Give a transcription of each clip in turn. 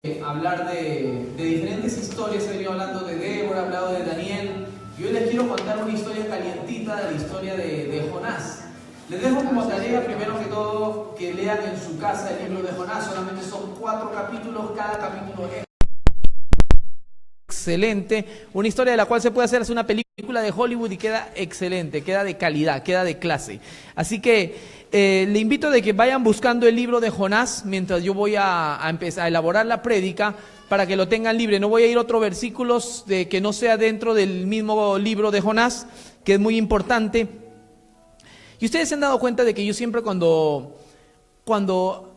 Hablar de diferentes historias. He venido hablando de Débora, he hablado de Daniel, y hoy les quiero contar una historia calientita de la historia de Jonás. Les dejo como tarea, primero que todo, que lean en su casa el libro de Jonás. Solamente son 4 capítulos, cada capítulo es excelente, una historia de la cual se puede hacer una película de Hollywood y queda excelente, queda de calidad, queda de clase. Así que le invito de que vayan buscando el libro de Jonás mientras yo voy a empezar a elaborar la prédica para que lo tengan libre. No voy a ir a otros versículos de que no sea dentro del mismo libro de Jonás, que es muy importante. Y ustedes se han dado cuenta de que yo siempre cuando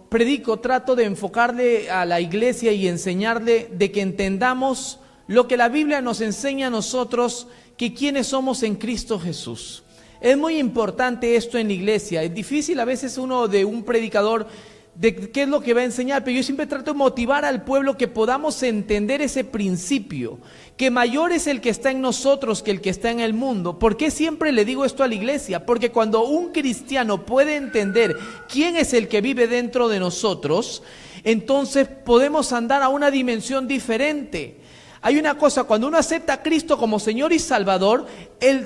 predico trato de enfocarle a la iglesia y enseñarle de que entendamos lo que la Biblia nos enseña a nosotros, que quiénes somos en Cristo Jesús. Es muy importante esto en la iglesia. Es difícil a veces uno de un predicador de qué es lo que va a enseñar, pero yo siempre trato de motivar al pueblo que podamos entender ese principio, que mayor es el que está en nosotros que el que está en el mundo. ¿Por qué siempre le digo esto a la iglesia? Porque cuando un cristiano puede entender quién es el que vive dentro de nosotros, entonces podemos andar a una dimensión diferente. Hay una cosa, cuando uno acepta a Cristo como Señor y Salvador,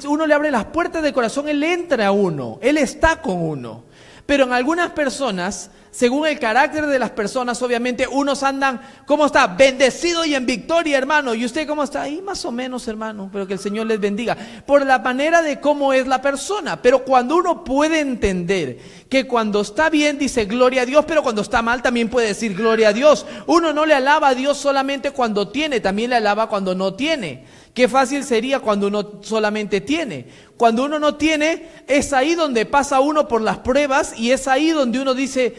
uno le abre las puertas del corazón, Él entra a uno, Él está con uno. Pero en algunas personas, según el carácter de las personas, obviamente unos andan, ¿cómo está? Bendecido y en victoria, hermano. ¿Y usted cómo está? Ahí más o menos, hermano, pero que el Señor les bendiga. Por la manera de cómo es la persona. Pero cuando uno puede entender que cuando está bien dice gloria a Dios, pero cuando está mal también puede decir gloria a Dios. Uno no le alaba a Dios solamente cuando tiene, también le alaba cuando no tiene. Qué fácil sería cuando uno solamente tiene. Cuando uno no tiene, es ahí donde pasa uno por las pruebas y es ahí donde uno dice,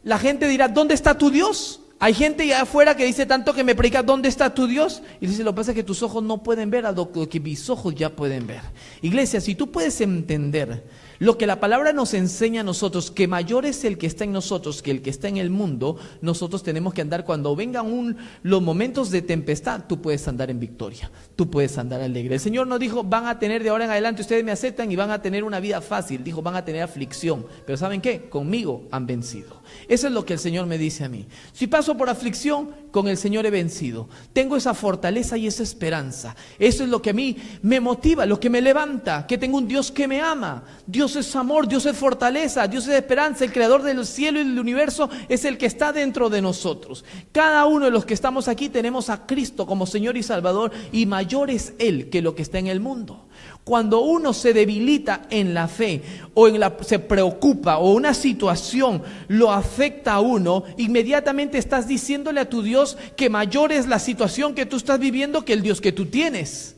la gente dirá, ¿dónde está tu Dios? Hay gente allá afuera que dice tanto que me predica, ¿dónde está tu Dios? Y dice, lo que pasa es que tus ojos no pueden ver a lo que mis ojos ya pueden ver. Iglesia, si tú puedes entender lo que la palabra nos enseña a nosotros, que mayor es el que está en nosotros que el que está en el mundo, nosotros tenemos que andar cuando vengan los momentos de tempestad, tú puedes andar en victoria, tú puedes andar alegre. El Señor no dijo, van a tener de ahora en adelante, ustedes me aceptan y van a tener una vida fácil. Dijo, van a tener aflicción, pero ¿saben qué? Conmigo han vencido. Eso es lo que el Señor me dice a mí. Si paso por aflicción, con el Señor he vencido. Tengo esa fortaleza y esa esperanza. Eso es lo que a mí me motiva, lo que me levanta, que tengo un Dios que me ama. Dios es amor, Dios es fortaleza, Dios es esperanza. El creador del cielo y del universo es el que está dentro de nosotros. Cada uno de los que estamos aquí tenemos a Cristo como Señor y Salvador, y mayor es Él que lo que está en el mundo. Cuando uno se debilita en la fe o se preocupa o una situación lo afecta a uno, inmediatamente estás diciéndole a tu Dios que mayor es la situación que tú estás viviendo que el Dios que tú tienes.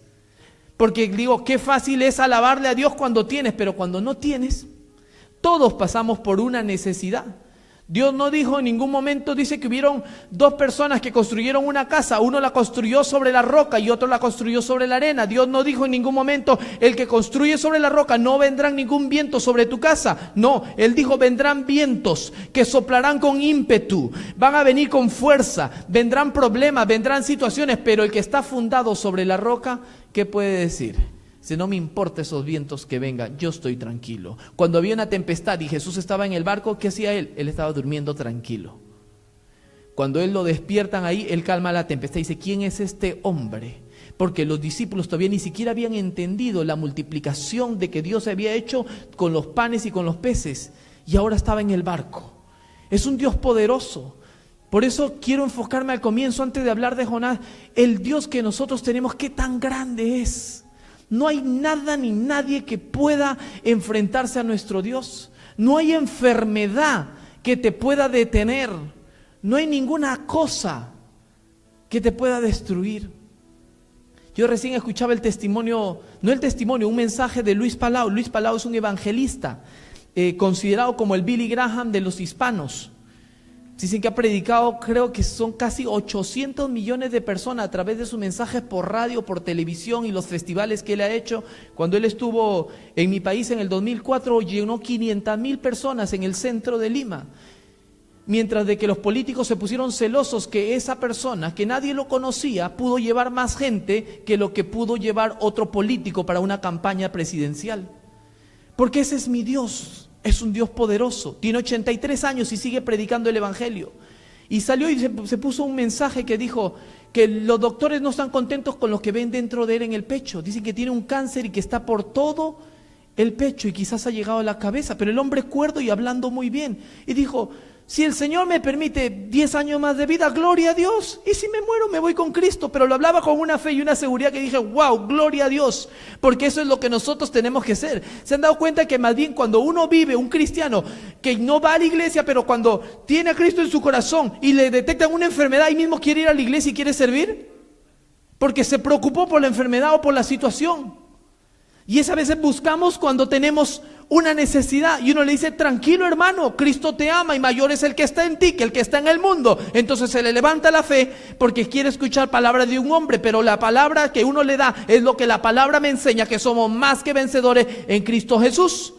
Porque digo, qué fácil es alabarle a Dios cuando tienes, pero cuando no tienes, todos pasamos por una necesidad. Dios no dijo en ningún momento, dice que hubieron 2 personas que construyeron una casa, uno la construyó sobre la roca y otro la construyó sobre la arena. Dios no dijo en ningún momento, el que construye sobre la roca no vendrá ningún viento sobre tu casa. No, Él dijo, vendrán vientos que soplarán con ímpetu, van a venir con fuerza, vendrán problemas, vendrán situaciones, pero el que está fundado sobre la roca, ¿qué puede decir? Si no me importa esos vientos que vengan, yo estoy tranquilo. Cuando había una tempestad y Jesús estaba en el barco, ¿qué hacía Él? Él estaba durmiendo tranquilo. Cuando Él lo despiertan ahí, Él calma la tempestad y dice, ¿quién es este hombre? Porque los discípulos todavía ni siquiera habían entendido la multiplicación de que Dios había hecho con los panes y con los peces. Y ahora estaba en el barco. Es un Dios poderoso. Por eso quiero enfocarme al comienzo, antes de hablar de Jonás, el Dios que nosotros tenemos, ¿qué tan grande es? No hay nada ni nadie que pueda enfrentarse a nuestro Dios. No hay enfermedad que te pueda detener. No hay ninguna cosa que te pueda destruir. Yo recién escuchaba un mensaje de Luis Palau. Luis Palau es un evangelista, considerado como el Billy Graham de los hispanos. Dicen que ha predicado, creo que son casi 800 millones de personas a través de sus mensajes por radio, por televisión y los festivales que él ha hecho. Cuando él estuvo en mi país en el 2004, llenó 500,000 personas en el centro de Lima. Mientras de que los políticos se pusieron celosos que esa persona, que nadie lo conocía, pudo llevar más gente que lo que pudo llevar otro político para una campaña presidencial. Porque ese es mi Dios. Es un Dios poderoso, tiene 83 años y sigue predicando el evangelio. Y salió y se puso un mensaje que dijo que los doctores no están contentos con lo que ven dentro de él en el pecho. Dicen que tiene un cáncer y que está por todo el pecho y quizás ha llegado a la cabeza, pero el hombre cuerdo y hablando muy bien. Y dijo, si el Señor me permite 10 años más de vida, gloria a Dios. Y si me muero, me voy con Cristo. Pero lo hablaba con una fe y una seguridad que dije, wow, gloria a Dios. Porque eso es lo que nosotros tenemos que ser. ¿Se han dado cuenta que más bien cuando uno vive, un cristiano, que no va a la iglesia, pero cuando tiene a Cristo en su corazón y le detectan una enfermedad, ahí mismo quiere ir a la iglesia y quiere servir? Porque se preocupó por la enfermedad o por la situación. Y esa veces buscamos cuando tenemos una necesidad y uno le dice, tranquilo hermano, Cristo te ama y mayor es el que está en ti que el que está en el mundo. Entonces se le levanta la fe porque quiere escuchar palabra de un hombre, pero la palabra que uno le da es lo que la palabra me enseña, que somos más que vencedores en Cristo Jesús.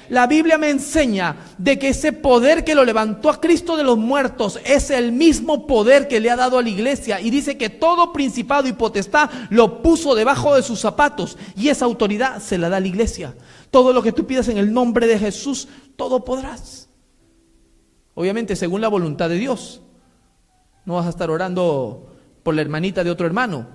La Biblia me enseña de que ese poder que lo levantó a Cristo de los muertos es el mismo poder que le ha dado a la iglesia, y dice que todo principado y potestad lo puso debajo de sus zapatos, y esa autoridad se la da a la iglesia. Todo lo que tú pidas en el nombre de Jesús, todo podrás. Obviamente según la voluntad de Dios. No vas a estar orando por la hermanita de otro hermano,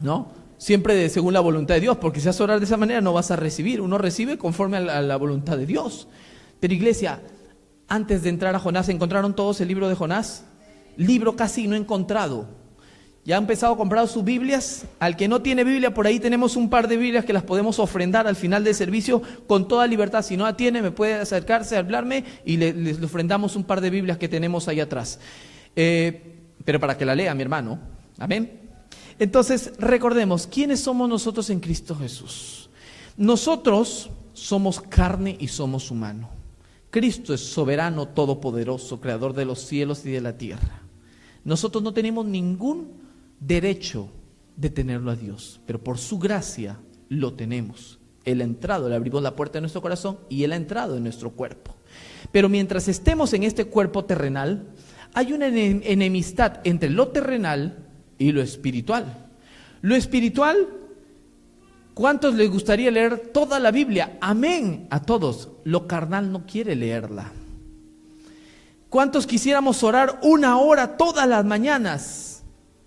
¿no? Siempre según la voluntad de Dios, porque si vas a orar de esa manera no vas a recibir. Uno recibe conforme a la voluntad de Dios. Pero iglesia, antes de entrar a Jonás, ¿encontraron todos el libro de Jonás? Libro casi no encontrado. ¿Ya han empezado a comprar sus Biblias? Al que no tiene Biblia, por ahí tenemos un par de Biblias que las podemos ofrendar al final del servicio con toda libertad. Si no la tiene, me puede acercarse a hablarme y le ofrendamos un par de Biblias que tenemos ahí atrás. Pero para que la lea, mi hermano. Amén. Entonces, recordemos, ¿quiénes somos nosotros en Cristo Jesús? Nosotros somos carne y somos humano. Cristo es soberano, todopoderoso, creador de los cielos y de la tierra. Nosotros no tenemos ningún derecho de tenerlo a Dios, pero por su gracia lo tenemos. Él ha entrado, le abrimos la puerta de nuestro corazón y Él ha entrado en nuestro cuerpo. Pero mientras estemos en este cuerpo terrenal, hay una enemistad entre lo terrenal y lo espiritual. Lo espiritual, ¿cuántos les gustaría leer toda la Biblia? Amén, a todos. Lo carnal no quiere leerla. ¿Cuántos quisiéramos orar 1 hora todas las mañanas?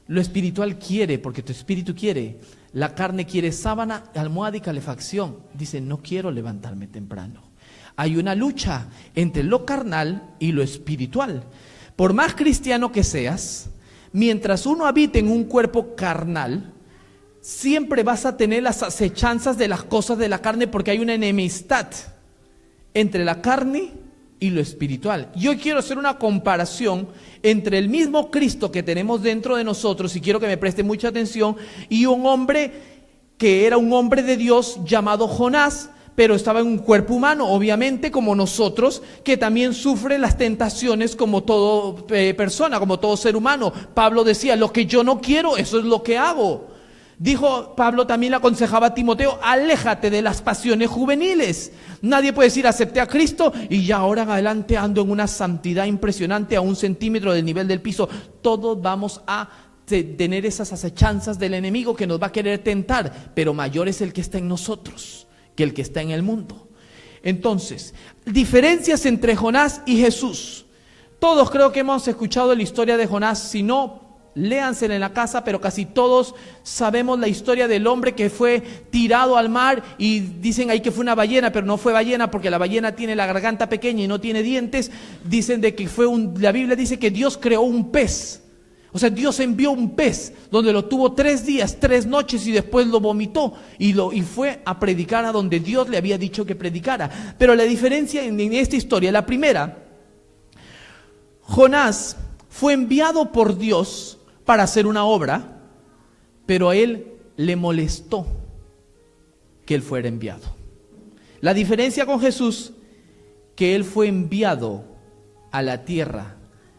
Lo espiritual quiere, porque tu espíritu quiere. La carne quiere sábana, almohada y calefacción. Dice, no quiero levantarme temprano. Hay una lucha entre lo carnal y lo espiritual. Por más cristiano que seas, mientras uno habite en un cuerpo carnal, siempre vas a tener las acechanzas de las cosas de la carne, porque hay una enemistad entre la carne y lo espiritual. Yo quiero hacer una comparación entre el mismo Cristo que tenemos dentro de nosotros, y quiero que me preste mucha atención, y un hombre que era un hombre de Dios llamado Jonás, pero estaba en un cuerpo humano, obviamente como nosotros, que también sufre las tentaciones como toda persona, como todo ser humano. Pablo decía, lo que yo no quiero, eso es lo que hago. Dijo Pablo, también le aconsejaba a Timoteo, aléjate de las pasiones juveniles. Nadie puede decir, acepté a Cristo y ya ahora en adelante ando en una santidad impresionante a 1 centímetro del nivel del piso. Todos vamos a tener esas acechanzas del enemigo que nos va a querer tentar, pero mayor es el que está en nosotros que el que está en el mundo. Entonces, diferencias entre Jonás y Jesús. Todos creo que hemos escuchado la historia de Jonás. Si no, léansela en la casa, pero casi todos sabemos la historia del hombre que fue tirado al mar, y dicen ahí que fue una ballena, pero no fue ballena porque la ballena tiene la garganta pequeña y no tiene dientes. Dicen de que la Biblia dice que Dios creó un pez. O sea, Dios envió un pez donde lo tuvo 3 días, 3 noches y después lo vomitó y fue a predicar a donde Dios le había dicho que predicara. Pero la diferencia en esta historia, la primera, Jonás fue enviado por Dios para hacer una obra, pero a él le molestó que él fuera enviado. La diferencia con Jesús, que él fue enviado a la tierra,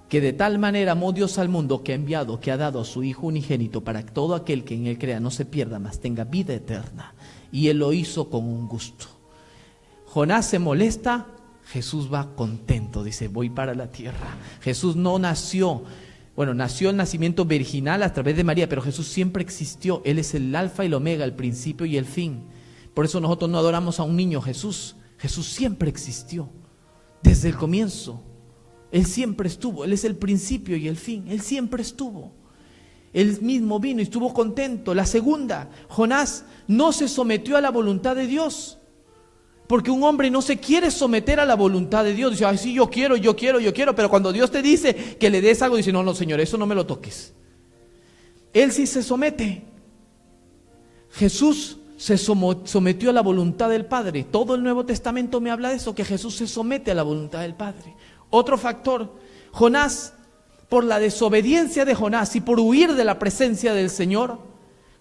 que de tal manera amó Dios al mundo que ha enviado, que ha dado a su Hijo unigénito para que todo aquel que en él crea no se pierda, mas tenga vida eterna. Y él lo hizo con un gusto. Jonás se molesta, Jesús va contento, dice, voy para la tierra. Jesús no nació, nació el nacimiento virginal a través de María, pero Jesús siempre existió. Él es el alfa y el omega, el principio y el fin. Por eso nosotros no adoramos a un niño Jesús. Jesús siempre existió, desde el comienzo. Él siempre estuvo, Él es el principio y el fin, Él siempre estuvo. Él mismo vino y estuvo contento. La segunda, Jonás no se sometió a la voluntad de Dios. Porque un hombre no se quiere someter a la voluntad de Dios. Dice, ay, sí, yo quiero, pero cuando Dios te dice que le des algo, dice, no, no, Señor, eso no me lo toques. Él sí se somete. Jesús se sometió a la voluntad del Padre. Todo el Nuevo Testamento me habla de eso, que Jesús se somete a la voluntad del Padre. Otro factor, Jonás, por la desobediencia de Jonás y por huir de la presencia del Señor,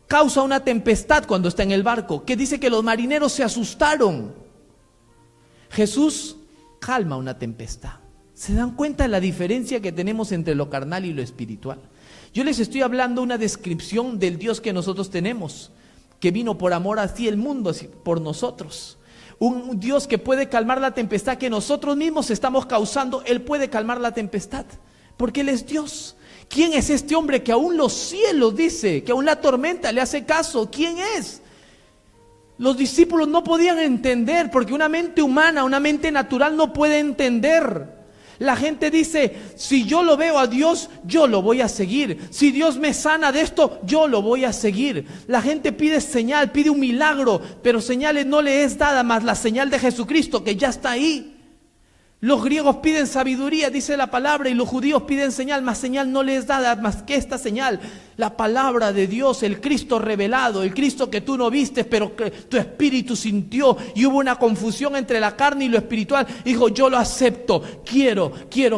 causa una tempestad cuando está en el barco, que dice que los marineros se asustaron. Jesús calma una tempestad. ¿Se dan cuenta de la diferencia que tenemos entre lo carnal y lo espiritual? Yo les estoy hablando una descripción del Dios que nosotros tenemos, que vino por amor así el mundo, así, por nosotros. Un Dios que puede calmar la tempestad que nosotros mismos estamos causando. Él puede calmar la tempestad, porque Él es Dios. ¿Quién es este hombre que aún los cielos dice, que aún la tormenta le hace caso? ¿Quién es? Los discípulos no podían entender, porque una mente humana, una mente natural no puede entender. La gente dice, si yo lo veo a Dios, yo lo voy a seguir. Si Dios me sana de esto, yo lo voy a seguir. La gente pide señal, pide un milagro, pero señales no le es dada más la señal de Jesucristo, que ya está ahí. Los griegos piden sabiduría, dice la palabra, y los judíos piden señal, más señal no les da más que esta señal, la palabra de Dios, el Cristo revelado, el Cristo que tú no viste, pero que tu espíritu sintió, y hubo una confusión entre la carne y lo espiritual. Dijo, yo lo acepto, quiero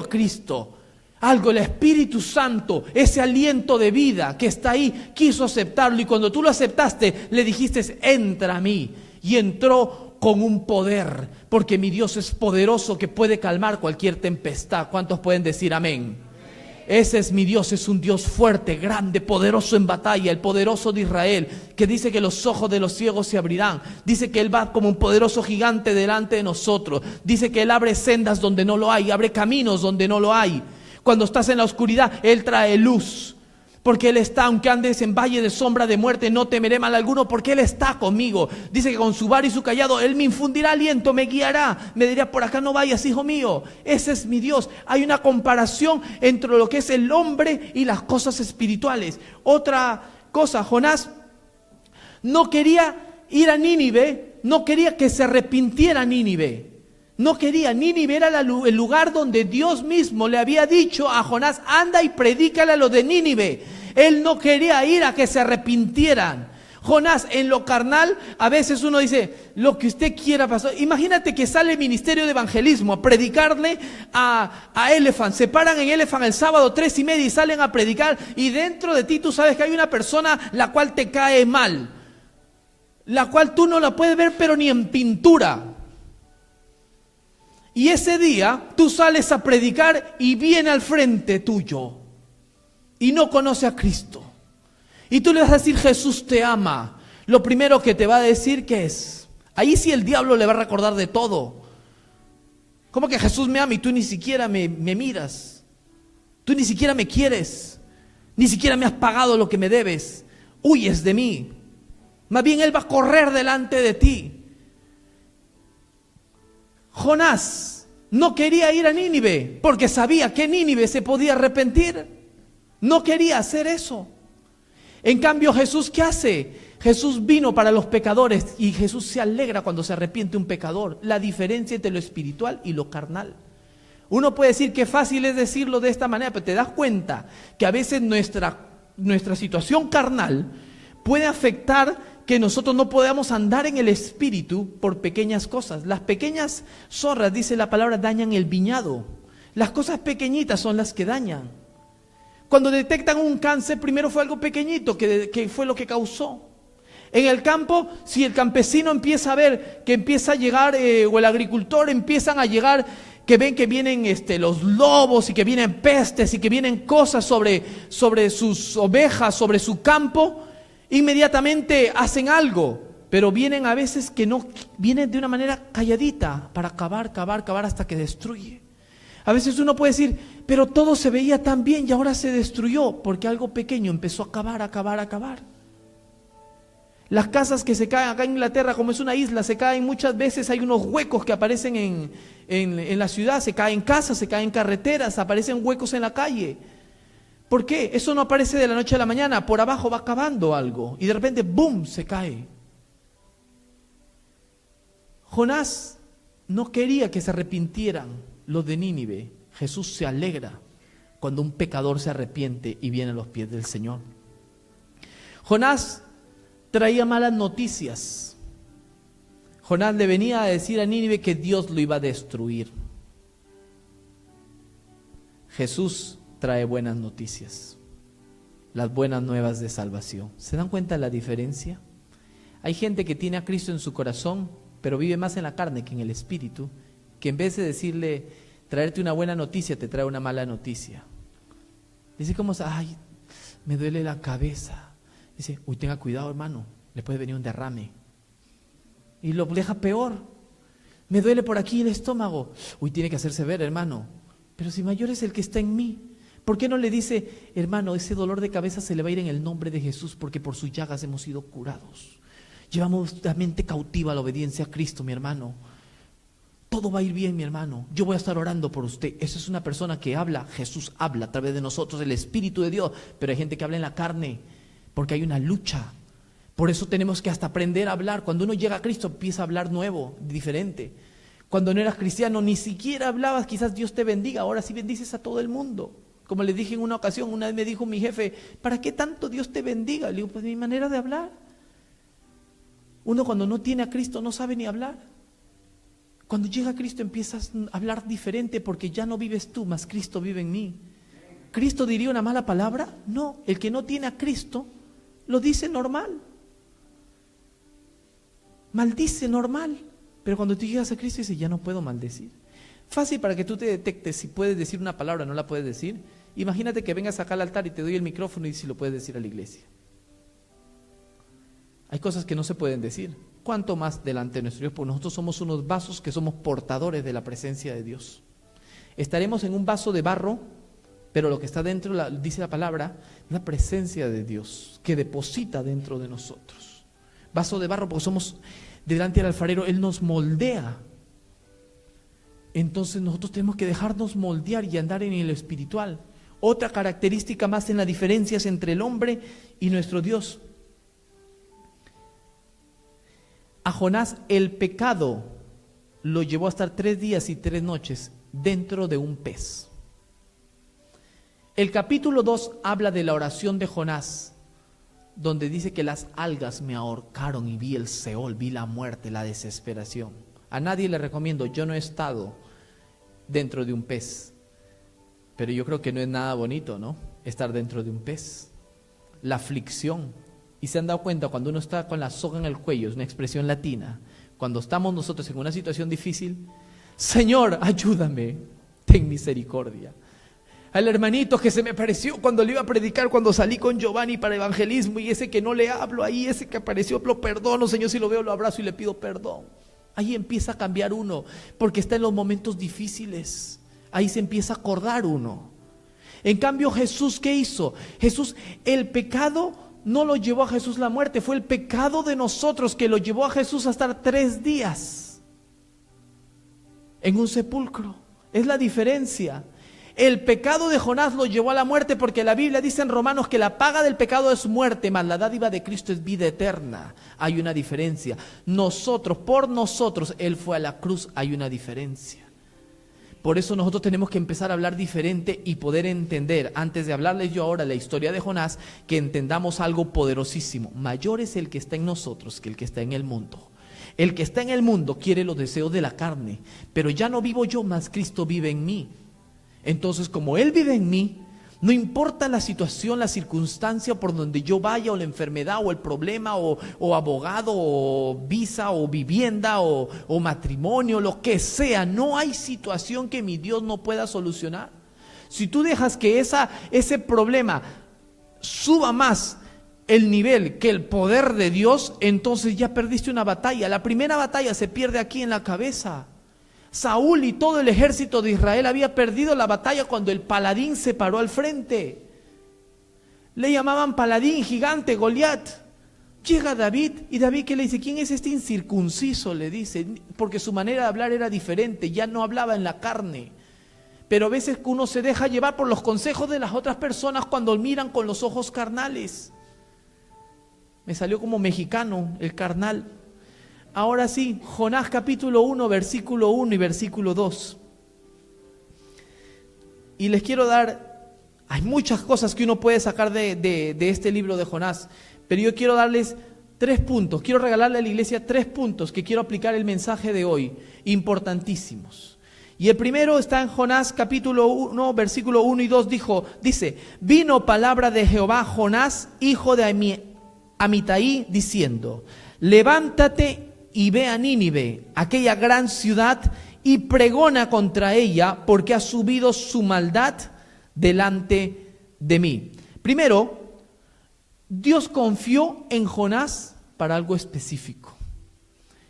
Cristo. Algo, el Espíritu Santo, ese aliento de vida que está ahí, quiso aceptarlo, y cuando tú lo aceptaste, le dijiste, entra a mí, y entró con un poder, porque mi Dios es poderoso, que puede calmar cualquier tempestad. ¿Cuántos pueden decir amén? Ese es mi Dios, es un Dios fuerte, grande, poderoso en batalla, el poderoso de Israel, que dice que los ojos de los ciegos se abrirán. Dice que Él va como un poderoso gigante delante de nosotros. Dice que Él abre sendas donde no lo hay, abre caminos donde no lo hay. Cuando estás en la oscuridad, Él trae luz. Porque Él está, aunque andes en valle de sombra de muerte, no temeré mal alguno, porque Él está conmigo. Dice que con su vara y su cayado, Él me infundirá aliento, me guiará, me dirá, por acá no vayas, hijo mío. Ese es mi Dios. Hay una comparación entre lo que es el hombre y las cosas espirituales. Otra cosa, Jonás no quería ir a Nínive, no quería que se arrepintiera Nínive. No quería. Nínive era el lugar donde Dios mismo le había dicho a Jonás, anda y predícale a los de Nínive. Él no quería ir a que se arrepintieran. Jonás, en lo carnal, a veces uno dice, lo que usted quiera pasar. Imagínate que sale el ministerio de evangelismo a predicarle a Elephant. Se paran en Elephant el sábado 3:30 y salen a predicar, y dentro de ti tú sabes que hay una persona la cual te cae mal, la cual tú no la puedes ver pero ni en pintura. Y ese día tú sales a predicar y viene al frente tuyo y no conoce a Cristo. Y tú le vas a decir, Jesús te ama. Lo primero que te va a decir, ¿qué es? Ahí sí el diablo le va a recordar de todo. ¿Cómo que Jesús me ama y tú ni siquiera me miras? Tú ni siquiera me quieres. Ni siquiera me has pagado lo que me debes. Huyes de mí. Más bien Él va a correr delante de ti. Jonás no quería ir a Nínive porque sabía que Nínive se podía arrepentir. No quería hacer eso. En cambio, Jesús, ¿qué hace? Jesús vino para los pecadores, y Jesús se alegra cuando se arrepiente un pecador. La diferencia entre lo espiritual y lo carnal. Uno puede decir que fácil es decirlo de esta manera, pero te das cuenta que a veces nuestra situación carnal puede afectar que nosotros no podamos andar en el espíritu por pequeñas cosas. Las pequeñas zorras, dice la palabra, dañan el viñado. Las cosas pequeñitas son las que dañan. Cuando detectan un cáncer, primero fue algo pequeñito que fue lo que causó. En el campo, si el campesino empieza a ver que empieza a llegar, o el agricultor empiezan a llegar, que ven que vienen los lobos y que vienen pestes y que vienen cosas sobre sus ovejas, sobre su campo, inmediatamente hacen algo, pero vienen a veces que no, vienen de una manera calladita para acabar hasta que destruye. A veces uno puede decir, pero todo se veía tan bien y ahora se destruyó, porque algo pequeño empezó a acabar. Las casas que se caen acá en Inglaterra, como es una isla, se caen muchas veces, hay unos huecos que aparecen en la ciudad, se caen casas, se caen carreteras, aparecen huecos en la calle. ¿Por qué? Eso no aparece de la noche a la mañana, por abajo va cavando algo y de repente, ¡boom!, se cae. Jonás no quería que se arrepintieran los de Nínive. Jesús se alegra cuando un pecador se arrepiente y viene a los pies del Señor. Jonás traía malas noticias. Jonás le venía a decir a Nínive que Dios lo iba a destruir. Jesús trae buenas noticias, las buenas nuevas de salvación. ¿Se dan cuenta de la diferencia? Hay gente que tiene a Cristo en su corazón, pero vive más en la carne que en el espíritu, que en vez de decirle, traerte una buena noticia, te trae una mala noticia. Dice como, ay, me duele la cabeza. Dice, uy, tenga cuidado, hermano, le puede venir un derrame. Y lo deja peor. Me duele por aquí el estómago. Uy, tiene que hacerse ver, hermano. Pero si mayor es el que está en mí, ¿por qué no le dice, hermano, ese dolor de cabeza se le va a ir en el nombre de Jesús, porque por sus llagas hemos sido curados? Llevamos la mente cautiva a la obediencia a Cristo, mi hermano. Todo va a ir bien, mi hermano. Yo voy a estar orando por usted. Esa es una persona que habla. Jesús habla a través de nosotros, el Espíritu de Dios. Pero hay gente que habla en la carne, porque hay una lucha. Por eso tenemos que hasta aprender a hablar. Cuando uno llega a Cristo empieza a hablar nuevo, diferente. Cuando no eras cristiano ni siquiera hablabas, quizás Dios te bendiga. Ahora sí bendices a todo el mundo. Como le dije en una ocasión, una vez me dijo mi jefe, ¿para qué tanto Dios te bendiga? Le digo, pues mi manera de hablar. Uno cuando no tiene a Cristo no sabe ni hablar. Cuando llega a Cristo empiezas a hablar diferente, porque ya no vives tú, mas Cristo vive en mí. ¿Cristo diría una mala palabra? No, el que no tiene a Cristo lo dice normal. Maldice normal. Pero cuando tú llegas a Cristo dices, ya no puedo maldecir. Fácil para que tú te detectes si puedes decir una palabra o no la puedes decir. Imagínate que vengas acá al altar y te doy el micrófono y si lo puedes decir a la iglesia. Hay cosas que no se pueden decir. ¿Cuánto más delante de nuestro Dios? Porque nosotros somos unos vasos que somos portadores de la presencia de Dios. Estaremos en un vaso de barro, pero lo que está dentro, dice la palabra, la presencia de Dios que deposita dentro de nosotros. Vaso de barro porque somos delante del alfarero, Él nos moldea. Entonces nosotros tenemos que dejarnos moldear y andar en el espiritual. Otra característica más en las diferencias entre el hombre y nuestro Dios. A Jonás el pecado lo llevó a estar 3 días y 3 noches dentro de un pez. El capítulo 2 habla de la oración de Jonás, donde dice que las algas me ahorcaron y vi el Seol, vi la muerte, la desesperación. A nadie le recomiendo, yo no he estado dentro de un pez, pero yo creo que no es nada bonito, ¿no? Estar dentro de un pez. La aflicción. Y se han dado cuenta, cuando uno está con la soga en el cuello, es una expresión latina, cuando estamos nosotros en una situación difícil, Señor, ayúdame, ten misericordia. Al hermanito que se me apareció cuando le iba a predicar, cuando salí con Giovanni para evangelismo, y ese que no le hablo ahí, ese que apareció, lo perdono, Señor, si lo veo lo abrazo y le pido perdón. Ahí empieza a cambiar uno, porque está en los momentos difíciles, ahí se empieza a acordar uno. En cambio Jesús, ¿qué hizo? Jesús, el pecado no lo llevó a Jesús la muerte, fue el pecado de nosotros que lo llevó a Jesús a estar 3 días en un sepulcro. Es la diferencia. El pecado de Jonás lo llevó a la muerte, porque la Biblia dice en Romanos que la paga del pecado es muerte, mas la dádiva de Cristo es vida eterna. Hay una diferencia. Nosotros, por nosotros, Él fue a la cruz, hay una diferencia. Por eso nosotros tenemos que empezar a hablar diferente y poder entender, antes de hablarles yo ahora la historia de Jonás, que entendamos algo poderosísimo. Mayor es el que está en nosotros que el que está en el mundo. El que está en el mundo quiere los deseos de la carne, pero ya no vivo yo, mas Cristo vive en mí. Entonces, como Él vive en mí, no importa la situación, la circunstancia por donde yo vaya, o la enfermedad, o el problema, o abogado, o visa, o vivienda, o matrimonio, lo que sea, no hay situación que mi Dios no pueda solucionar. Si tú dejas que ese problema suba más el nivel que el poder de Dios, entonces ya perdiste una batalla. La primera batalla se pierde aquí en la cabeza. Saúl y todo el ejército de Israel había perdido la batalla cuando el paladín se paró al frente. Le llamaban paladín, gigante, Goliat. Llega David, y David, ¿qué le dice? ¿Quién es este incircunciso? Le dice, porque su manera de hablar era diferente, ya no hablaba en la carne. Pero a veces uno se deja llevar por los consejos de las otras personas cuando miran con los ojos carnales. Me salió como mexicano el carnal. Ahora sí, Jonás capítulo 1, versículo 1 y versículo 2. Y les quiero dar, hay muchas cosas que uno puede sacar de este libro de Jonás, pero yo quiero darles 3 puntos, quiero regalarle a la iglesia 3 puntos que quiero aplicar el mensaje de hoy, importantísimos. Y el primero está en Jonás capítulo 1, versículo 1 y 2, dice, vino palabra de Jehová a Jonás, hijo de Amitai, diciendo, levántate y ve a Nínive, aquella gran ciudad, y pregona contra ella, porque ha subido su maldad delante de mí. Primero, Dios confió en Jonás para algo específico.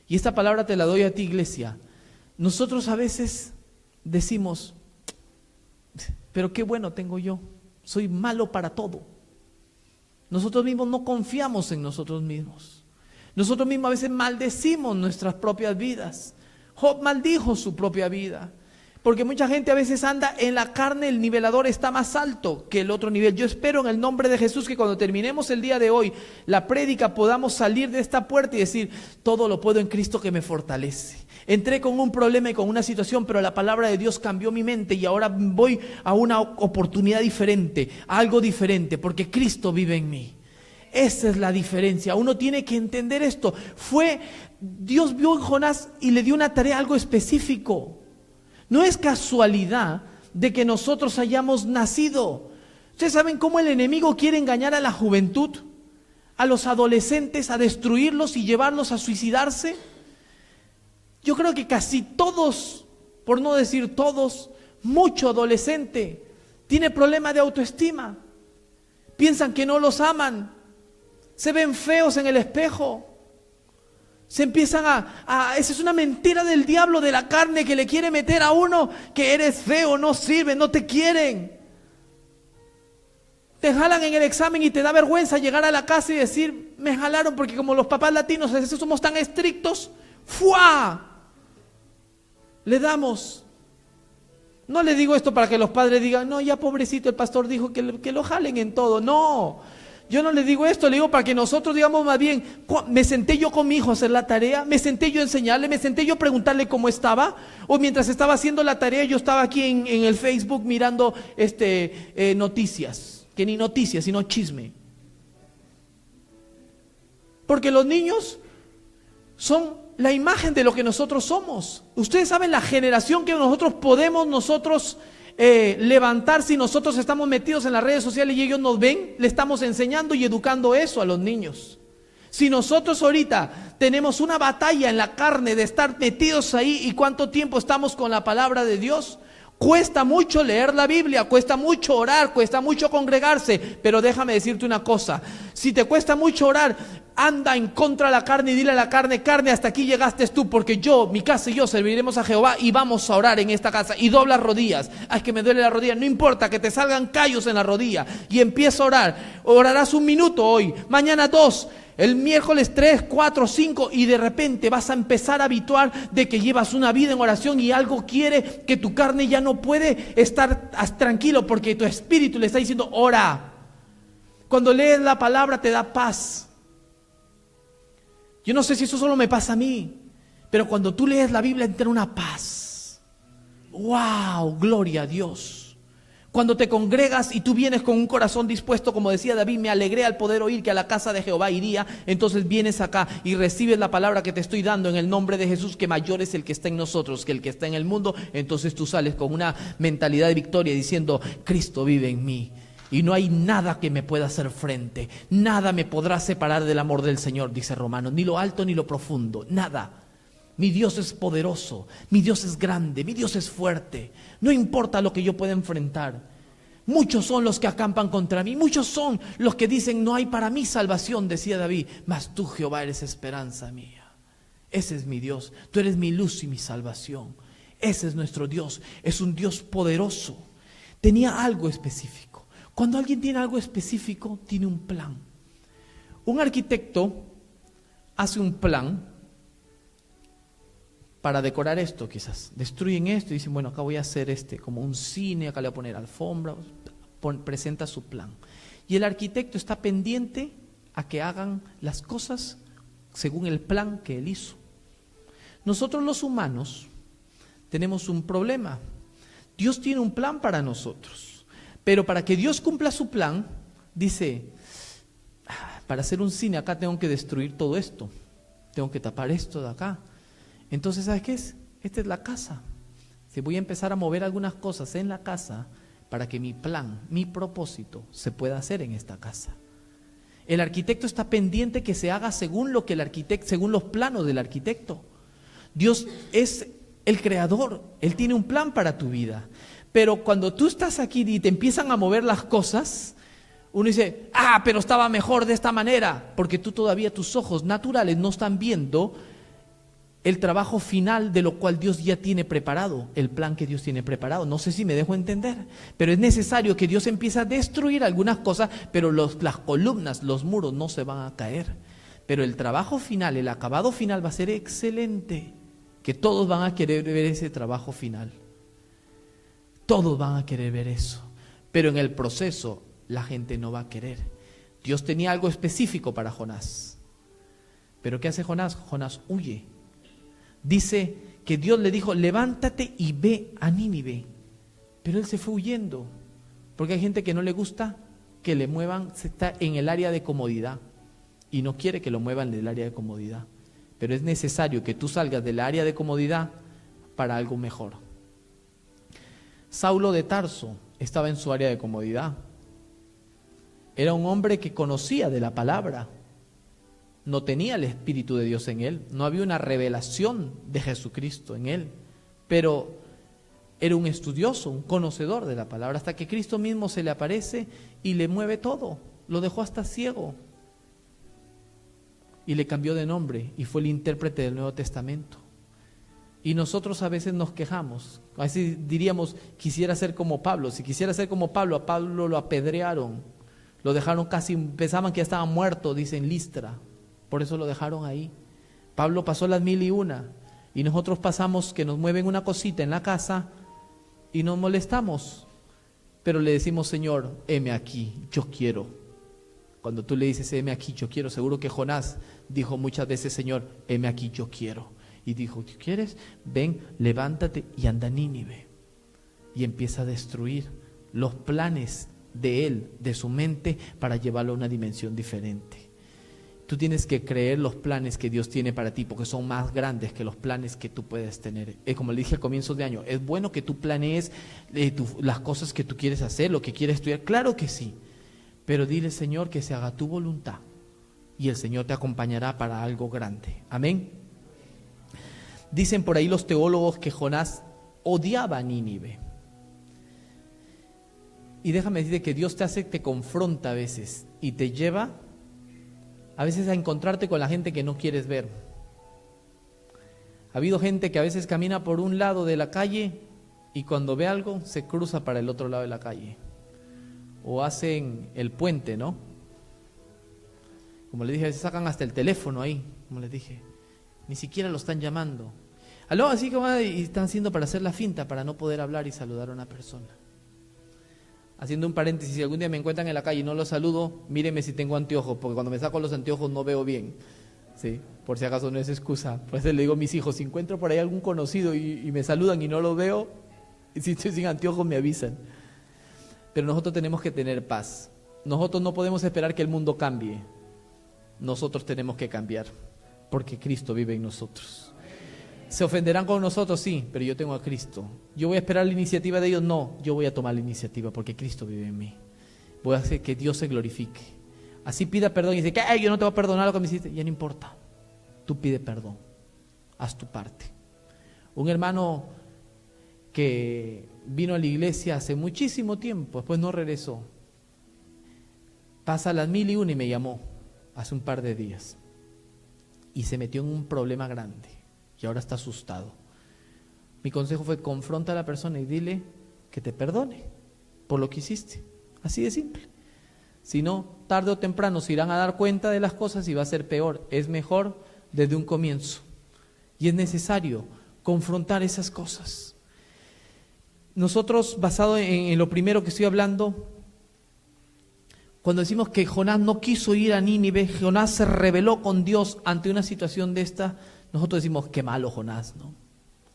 Y esta palabra te la doy a ti, iglesia. Nosotros a veces decimos, pero qué bueno tengo yo, soy malo para todo. Nosotros mismos no confiamos en nosotros mismos. Nosotros mismos a veces maldecimos nuestras propias vidas. Job maldijo su propia vida. Porque mucha gente a veces anda en la carne, el nivelador está más alto que el otro nivel. Yo espero en el nombre de Jesús que cuando terminemos el día de hoy, la prédica, podamos salir de esta puerta y decir, todo lo puedo en Cristo que me fortalece. Entré con un problema y con una situación, pero la palabra de Dios cambió mi mente y ahora voy a una oportunidad diferente, a algo diferente, porque Cristo vive en mí. Esa es la diferencia. Uno tiene que entender esto. Dios vio en Jonás y le dio una tarea, algo específico. No es casualidad de que nosotros hayamos nacido. ¿Ustedes saben cómo el enemigo quiere engañar a la juventud, a los adolescentes, a destruirlos y llevarlos a suicidarse? Yo creo que casi todos, por no decir todos, mucho adolescente tiene problema de autoestima. Piensan que no los aman, se ven feos en el espejo. Se empiezan esa es una mentira del diablo, de la carne, que le quiere meter a uno que eres feo, no sirve, no te quieren. Te jalan en el examen y te da vergüenza llegar a la casa y decir, me jalaron, porque como los papás latinos a veces somos tan estrictos, ¡fua! Le damos. No le digo esto para que los padres digan, no, ya pobrecito, el pastor dijo que lo jalen en todo. No. Yo no le digo esto, le digo para que nosotros digamos más bien, me senté yo con mi hijo a hacer la tarea, me senté yo a enseñarle, me senté yo a preguntarle cómo estaba, o mientras estaba haciendo la tarea yo estaba aquí en el Facebook mirando noticias, que ni noticias, sino chisme. Porque los niños son la imagen de lo que nosotros somos. Ustedes saben la generación que nosotros podemos levantar si nosotros estamos metidos en las redes sociales y ellos nos ven. Le estamos enseñando y educando eso a los niños. Si nosotros ahorita tenemos una batalla en la carne de estar metidos ahí, y cuánto tiempo estamos con la palabra de Dios, cuesta mucho leer la Biblia, cuesta mucho orar, cuesta mucho congregarse, pero déjame decirte una cosa, si te cuesta mucho orar, anda en contra de la carne y dile a la carne, carne, hasta aquí llegaste tú, porque yo, mi casa y yo serviremos a Jehová y vamos a orar en esta casa, y dobla rodillas. Ay, que me duele la rodilla, no importa, que te salgan callos en la rodilla y empieza a orar. Orarás 1 minuto hoy, mañana 2, el miércoles 3, 4, 5, y de repente vas a empezar a habituar de que llevas una vida en oración y algo quiere que tu carne ya no puede estar tranquilo, porque tu espíritu le está diciendo, ora. Cuando lees la palabra te da paz. Yo no sé si eso solo me pasa a mí, pero cuando tú lees la Biblia entra una paz. ¡Wow! Gloria a Dios. Cuando te congregas y tú vienes con un corazón dispuesto, como decía David, me alegré al poder oír que a la casa de Jehová iría, entonces vienes acá y recibes la palabra que te estoy dando en el nombre de Jesús, que mayor es el que está en nosotros que el que está en el mundo. Entonces tú sales con una mentalidad de victoria diciendo, Cristo vive en mí. Y no hay nada que me pueda hacer frente, nada me podrá separar del amor del Señor, dice Romanos, ni lo alto ni lo profundo, nada. Mi Dios es poderoso, mi Dios es grande, mi Dios es fuerte, no importa lo que yo pueda enfrentar. Muchos son los que acampan contra mí, muchos son los que dicen, no hay para mí salvación, decía David, mas tú, Jehová, eres esperanza mía. Ese es mi Dios, tú eres mi luz y mi salvación. Ese es nuestro Dios, es un Dios poderoso. Tenía algo específico. Cuando alguien tiene algo específico, tiene un plan. Un arquitecto hace un plan para decorar esto, quizás. Destruyen esto y dicen, bueno, acá voy a hacer como un cine, acá le voy a poner alfombra, presenta su plan. Y el arquitecto está pendiente a que hagan las cosas según el plan que él hizo. Nosotros los humanos tenemos un problema. Dios tiene un plan para nosotros, pero para que Dios cumpla su plan, dice, para hacer un cine acá tengo que destruir todo esto, tengo que tapar esto de acá. Entonces, ¿sabes qué es? Esta es la casa. Si voy a empezar a mover algunas cosas en la casa para que mi plan, mi propósito se pueda hacer en esta casa. El arquitecto está pendiente que se haga según lo que el arquitecto, según los planos del arquitecto. Dios es el creador, Él tiene un plan para tu vida. Pero cuando tú estás aquí y te empiezan a mover las cosas, uno dice, pero estaba mejor de esta manera, porque tú todavía, tus ojos naturales no están viendo el trabajo final de lo cual Dios ya tiene preparado, el plan que Dios tiene preparado. No sé si me dejo entender, pero es necesario que Dios empiece a destruir algunas cosas, pero las columnas, los muros no se van a caer. Pero el trabajo final, el acabado final va a ser excelente, que todos van a querer ver ese trabajo final. Todos van a querer ver eso, pero en el proceso la gente no va a querer. Dios tenía algo específico para Jonás, pero ¿qué hace Jonás? Jonás huye. Dice que Dios le dijo, levántate y ve a Nínive. Pero él se fue huyendo, porque hay gente que no le gusta que le muevan, se está en el área de comodidad y no quiere que lo muevan del área de comodidad. Pero es necesario que tú salgas del área de comodidad para algo mejor. Saulo de Tarso estaba en su área de comodidad. Era un hombre que conocía de la palabra. No tenía el Espíritu de Dios en él, no había una revelación de Jesucristo en él, pero era un estudioso, un conocedor de la palabra, hasta que Cristo mismo se le aparece y le mueve todo, lo dejó hasta ciego y le cambió de nombre y fue el intérprete del Nuevo Testamento. Y nosotros a veces nos quejamos, a veces diríamos, quisiera ser como Pablo. Si quisiera ser como Pablo, a Pablo lo apedrearon, lo dejaron casi, pensaban que ya estaba muerto, dicen Listra. Por eso lo dejaron ahí. Pablo pasó las 1001 y nosotros pasamos que nos mueven una cosita en la casa y nos molestamos, pero le decimos, Señor, heme aquí, yo quiero. Cuando tú le dices, heme aquí, yo quiero, seguro que Jonás dijo muchas veces, Señor, heme aquí, yo quiero. Y dijo, ¿tú quieres? Ven, levántate y anda a Nínive. Y empieza a destruir los planes de él, de su mente, para llevarlo a una dimensión diferente. Tú tienes que creer los planes que Dios tiene para ti, porque son más grandes que los planes que tú puedes tener. Como le dije al comienzo de año, es bueno que tú planees las cosas que tú quieres hacer, lo que quieres estudiar, claro que sí, pero dile, Señor, que se haga tu voluntad y el Señor te acompañará para algo grande. Amén. Dicen por ahí los teólogos que Jonás odiaba a Nínive. Y déjame decirte que Dios te confronta a veces y te lleva a veces a encontrarte con la gente que no quieres ver. Ha habido gente que a veces camina por un lado de la calle y cuando ve algo se cruza para el otro lado de la calle. O hacen el puente, ¿no? Como les dije, a veces sacan hasta el teléfono ahí, como les dije. Ni siquiera lo están llamando. Aló, así que van y están haciendo para hacer la finta, para no poder hablar y saludar a una persona. Haciendo un paréntesis, si algún día me encuentran en la calle y no los saludo, míreme si tengo anteojos, porque cuando me saco los anteojos no veo bien. Sí, por si acaso no es excusa. Por eso le digo a mis hijos, si encuentro por ahí algún conocido y me saludan y no lo veo, y si estoy sin anteojos me avisan. Pero nosotros tenemos que tener paz. Nosotros no podemos esperar que el mundo cambie. Nosotros tenemos que cambiar, porque Cristo vive en nosotros. ¿Se ofenderán con nosotros? Sí, pero yo tengo a Cristo. ¿Yo voy a esperar la iniciativa de ellos? No, yo voy a tomar la iniciativa porque Cristo vive en mí. Voy a hacer que Dios se glorifique. Así pida perdón y dice, ¿qué? Yo no te voy a perdonar lo que me hiciste. Ya no importa. Tú pide perdón. Haz tu parte. Un hermano que vino a la iglesia hace muchísimo tiempo, después no regresó. Pasa las 1001 y me llamó hace un par de días. Y se metió en un problema grande. Y ahora está asustado. Mi consejo fue, confronta a la persona y dile que te perdone por lo que hiciste. Así de simple. Si no, tarde o temprano se irán a dar cuenta de las cosas y va a ser peor. Es mejor desde un comienzo. Y es necesario confrontar esas cosas. Nosotros, basado en lo primero que estoy hablando, cuando decimos que Jonás no quiso ir a Nínive, Jonás se rebeló con Dios ante una situación de esta, nosotros decimos, qué malo Jonás, ¿no?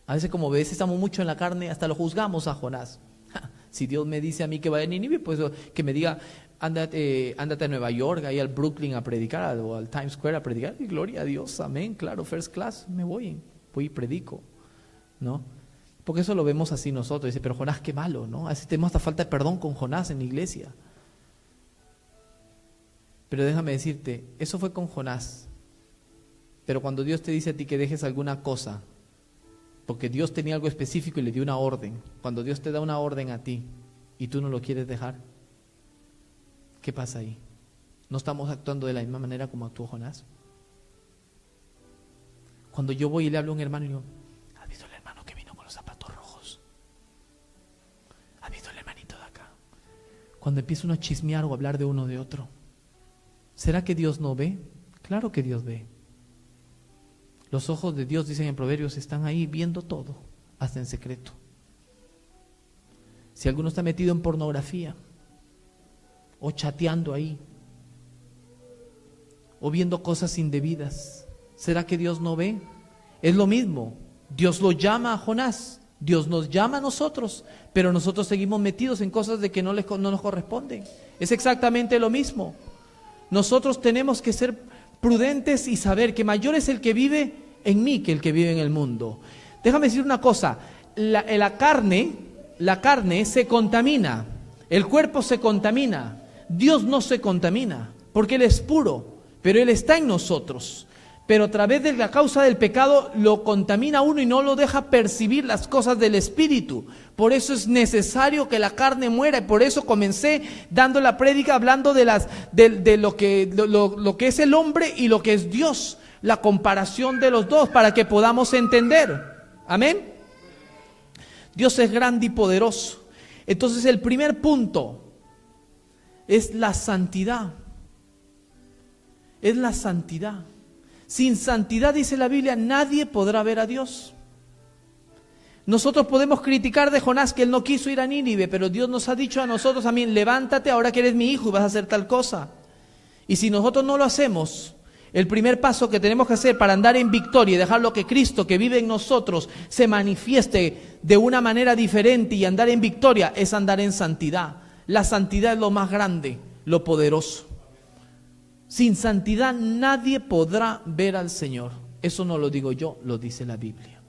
A veces, como ves, estamos mucho en la carne, hasta lo juzgamos a Jonás. Si Dios me dice a mí que vaya a Nínive, pues que me diga, ándate a Nueva York, ahí al Brooklyn a predicar, o al Times Square a predicar, y gloria a Dios, amén, claro, first class, voy y predico, ¿no? Porque eso lo vemos así nosotros, dice, pero Jonás qué malo, ¿no? Así tenemos hasta falta de perdón con Jonás en la iglesia. Pero déjame decirte, eso fue con Jonás, pero cuando Dios te dice a ti que dejes alguna cosa, porque Dios tenía algo específico y le dio una orden, cuando Dios te da una orden a ti y tú no lo quieres dejar, ¿qué pasa ahí? ¿No estamos actuando de la misma manera como actuó Jonás? Cuando yo voy y le hablo a un hermano y digo, ¿has visto el hermano que vino con los zapatos rojos? ¿Has visto el hermanito de acá? Cuando empieza uno a chismear o a hablar de uno de otro, ¿será que Dios no ve? Claro que Dios ve. Los ojos de Dios, dicen en Proverbios, están ahí viendo todo, hasta en secreto. Si alguno está metido en pornografía, o chateando ahí, o viendo cosas indebidas, ¿será que Dios no ve? Es lo mismo, Dios lo llama a Jonás, Dios nos llama a nosotros, pero nosotros seguimos metidos en cosas de que no nos corresponden. Es exactamente lo mismo. Nosotros tenemos que ser prudentes y saber que mayor es el que vive en mí que el que vive en el mundo. Déjame decir una cosa, la carne se contamina, el cuerpo se contamina, Dios no se contamina, porque Él es puro, pero Él está en nosotros. Pero a través de la causa del pecado lo contamina uno y no lo deja percibir las cosas del Espíritu. Por eso es necesario que la carne muera, y por eso comencé dando la prédica hablando de lo que es el hombre y lo que es Dios, la comparación de los dos para que podamos entender. Amén. Dios es grande y poderoso. Entonces el primer punto es la santidad. Es la santidad. Sin santidad, dice la Biblia, nadie podrá ver a Dios. Nosotros podemos criticar de Jonás que él no quiso ir a Nínive, pero Dios nos ha dicho a nosotros también, levántate ahora que eres mi hijo y vas a hacer tal cosa. Y si nosotros no lo hacemos, el primer paso que tenemos que hacer para andar en victoria y dejar lo que Cristo que vive en nosotros se manifieste de una manera diferente y andar en victoria es andar en santidad. La santidad es lo más grande, lo poderoso. Sin santidad nadie podrá ver al Señor. Eso no lo digo yo, lo dice la Biblia.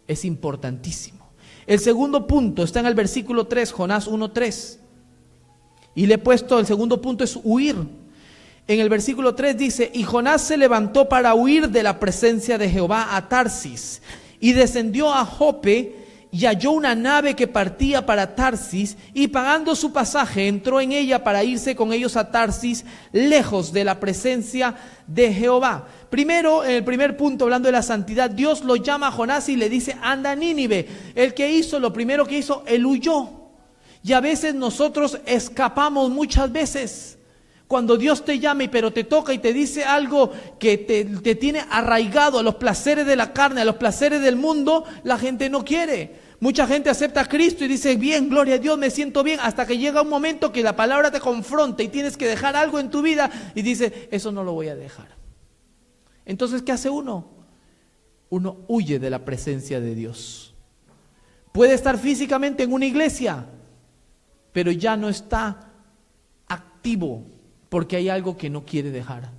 Es importantísimo. El segundo punto está en el versículo 3, Jonás 1:3. Y le he puesto, el segundo punto es huir. En el versículo 3 dice, y Jonás se levantó para huir de la presencia de Jehová a Tarsis, y descendió a Jope, y halló una nave que partía para Tarsis, y pagando su pasaje entró en ella para irse con ellos a Tarsis, lejos de la presencia de Jehová. Primero, en el primer punto, hablando de la santidad, Dios lo llama a Jonás y le dice, anda a Nínive. El que hizo, lo primero que hizo, él huyó. Y a veces nosotros escapamos muchas veces. Cuando Dios te llama pero te toca y te dice algo que te tiene arraigado a los placeres de la carne, a los placeres del mundo, la gente no quiere. Mucha gente acepta a Cristo y dice, bien, gloria a Dios, me siento bien, hasta que llega un momento que la palabra te confronta y tienes que dejar algo en tu vida y dice, eso no lo voy a dejar. Entonces, ¿qué hace uno? Uno huye de la presencia de Dios. Puede estar físicamente en una iglesia, pero ya no está activo porque hay algo que no quiere dejar.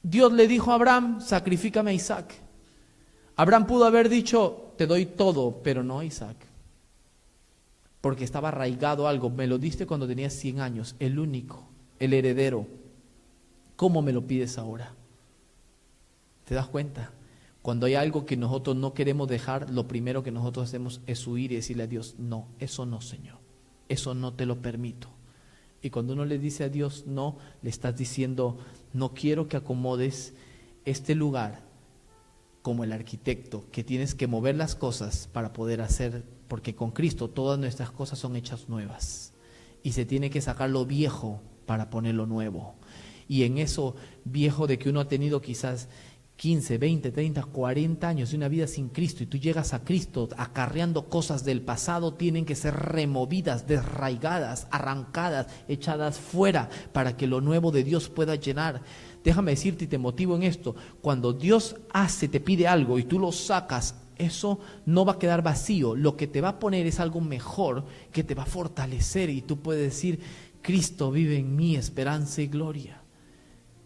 Dios le dijo a Abraham, sacrifícame a Isaac. Abraham pudo haber dicho, te doy todo, pero no a Isaac. Porque estaba arraigado algo. Me lo diste cuando tenía 100 años, el único, el heredero. ¿Cómo me lo pides ahora? ¿Te das cuenta? Cuando hay algo que nosotros no queremos dejar, lo primero que nosotros hacemos es huir y decirle a Dios, no, eso no, Señor, eso no te lo permito. Y cuando uno le dice a Dios no, le estás diciendo, no quiero que acomodes este lugar como el arquitecto, que tienes que mover las cosas para poder hacer, porque con Cristo todas nuestras cosas son hechas nuevas. Y se tiene que sacar lo viejo para ponerlo nuevo. Y en eso viejo de que uno ha tenido quizás 15, 20, 30, 40 años de una vida sin Cristo y tú llegas a Cristo acarreando cosas del pasado, tienen que ser removidas, desraigadas, arrancadas, echadas fuera para que lo nuevo de Dios pueda llenar. Déjame decirte y te motivo en esto, cuando Dios te pide algo y tú lo sacas, eso no va a quedar vacío, lo que te va a poner es algo mejor que te va a fortalecer y tú puedes decir, Cristo vive en mí, esperanza y gloria.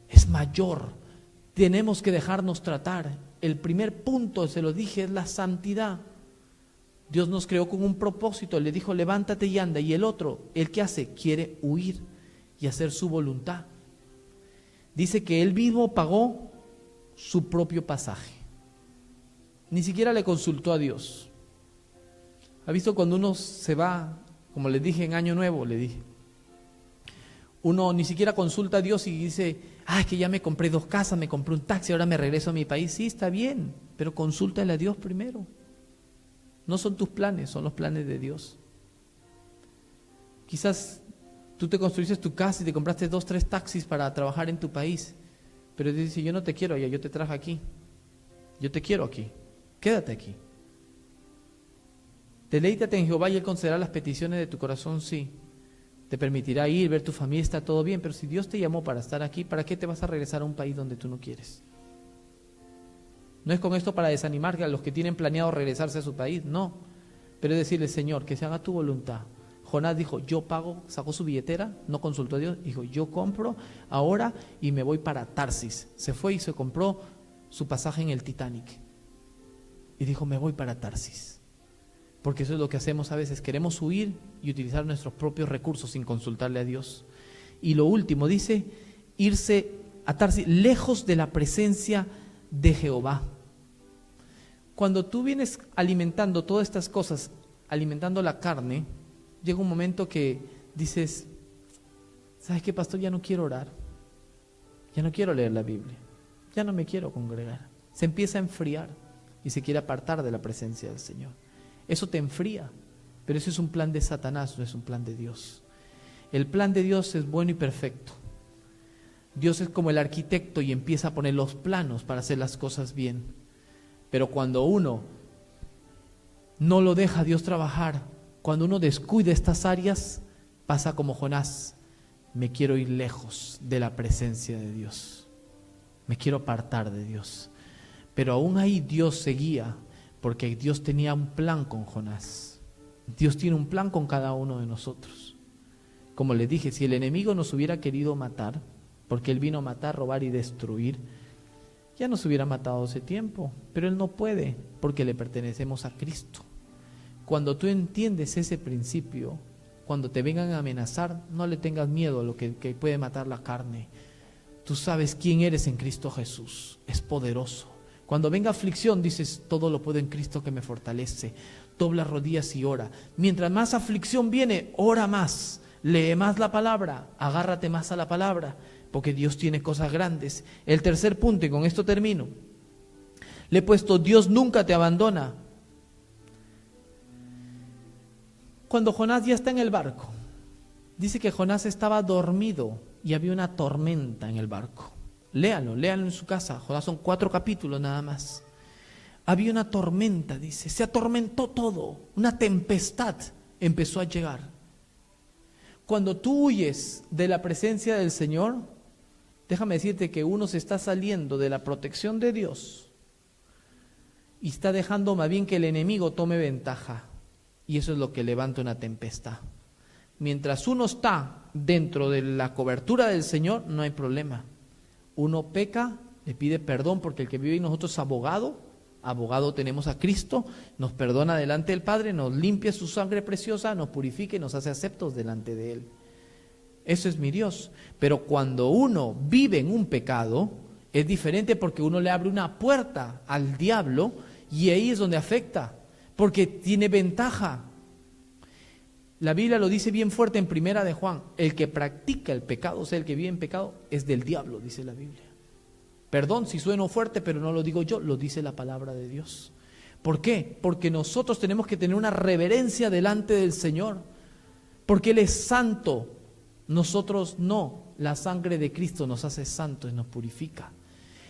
Es mayor. Tenemos que dejarnos tratar. El primer punto, se lo dije, es la santidad. Dios nos creó con un propósito, le dijo levántate y anda, y el otro, el que hace, quiere huir y hacer su voluntad. Dice que él mismo pagó su propio pasaje. Ni siquiera le consultó a Dios. ¿Ha visto cuando uno se va, como les dije en Año Nuevo, le dije, uno ni siquiera consulta a Dios y dice, que ya me compré 2 casas, me compré un taxi, ahora me regreso a mi país? Sí, está bien, pero consúltale a Dios primero. No son tus planes, son los planes de Dios. Quizás tú te construiste tu casa y te compraste 2, 3 taxis para trabajar en tu país, pero Dios dice, yo no te quiero allá, yo te traje aquí, yo te quiero aquí, quédate aquí. Deleítate en Jehová y Él concederá las peticiones de tu corazón, sí. Te permitirá ir, ver tu familia, está todo bien, pero si Dios te llamó para estar aquí, ¿para qué te vas a regresar a un país donde tú no quieres? No es con esto para desanimar a los que tienen planeado regresarse a su país, no. Pero es decirle, Señor, que se haga tu voluntad. Jonás dijo, yo pago, sacó su billetera, no consultó a Dios, dijo, yo compro ahora y me voy para Tarsis. Se fue y se compró su pasaje en el Titanic. Y dijo, me voy para Tarsis. Porque eso es lo que hacemos a veces, queremos huir y utilizar nuestros propios recursos sin consultarle a Dios. Y lo último, dice, irse a Tarsis, lejos de la presencia de Jehová. Cuando tú vienes alimentando todas estas cosas, alimentando la carne, llega un momento que dices, ¿sabes qué, pastor? Ya no quiero orar, ya no quiero leer la Biblia, ya no me quiero congregar. Se empieza a enfriar y se quiere apartar de la presencia del Señor. Eso te enfría, pero ese es un plan de Satanás, no es un plan de Dios. El plan de Dios es bueno y perfecto. Dios es como el arquitecto y empieza a poner los planos para hacer las cosas bien. Pero cuando uno no lo deja a Dios trabajar, cuando uno descuida estas áreas, pasa como Jonás, me quiero ir lejos de la presencia de Dios, me quiero apartar de Dios. Pero aún ahí Dios seguía, porque Dios tenía un plan con Jonás. Dios tiene un plan con cada uno de nosotros. Como les dije, si el enemigo nos hubiera querido matar, porque él vino a matar, robar y destruir, ya nos hubiera matado hace tiempo, pero él no puede, porque le pertenecemos a Cristo. Cuando tú entiendes ese principio, cuando te vengan a amenazar, no le tengas miedo a lo que puede matar la carne. Tú sabes quién eres en Cristo Jesús, es poderoso. Cuando venga aflicción, dices, todo lo puedo en Cristo que me fortalece. Dobla rodillas y ora. Mientras más aflicción viene, ora más. Lee más la palabra, agárrate más a la palabra, porque Dios tiene cosas grandes. El tercer punto, y con esto termino, le he puesto, Dios nunca te abandona. Cuando Jonás ya está en el barco, dice que Jonás estaba dormido y había una tormenta en el barco. Léanlo en su casa. Jonás son 4 capítulos nada más. Había una tormenta, dice, se atormentó todo, una tempestad empezó a llegar. Cuando tú huyes de la presencia del Señor, déjame decirte que uno se está saliendo de la protección de Dios y está dejando más bien que el enemigo tome ventaja, y eso es lo que levanta una tempestad. Mientras uno está dentro de la cobertura del Señor, no hay problema. Uno peca, le pide perdón, porque el que vive en nosotros es abogado tenemos a Cristo, nos perdona delante del Padre, nos limpia su sangre preciosa, nos purifica y nos hace aceptos delante de Él. Eso es mi Dios. Pero cuando uno vive en un pecado, es diferente, porque uno le abre una puerta al diablo y ahí es donde afecta, porque tiene ventaja. La Biblia lo dice bien fuerte en 1 de Juan, el que practica el pecado, o sea, el que vive en pecado, es del diablo, dice la Biblia. Perdón si sueno fuerte, pero no lo digo yo, lo dice la palabra de Dios. ¿Por qué? Porque nosotros tenemos que tener una reverencia delante del Señor, porque Él es santo, Nosotros no. La sangre de Cristo nos hace santos y nos purifica.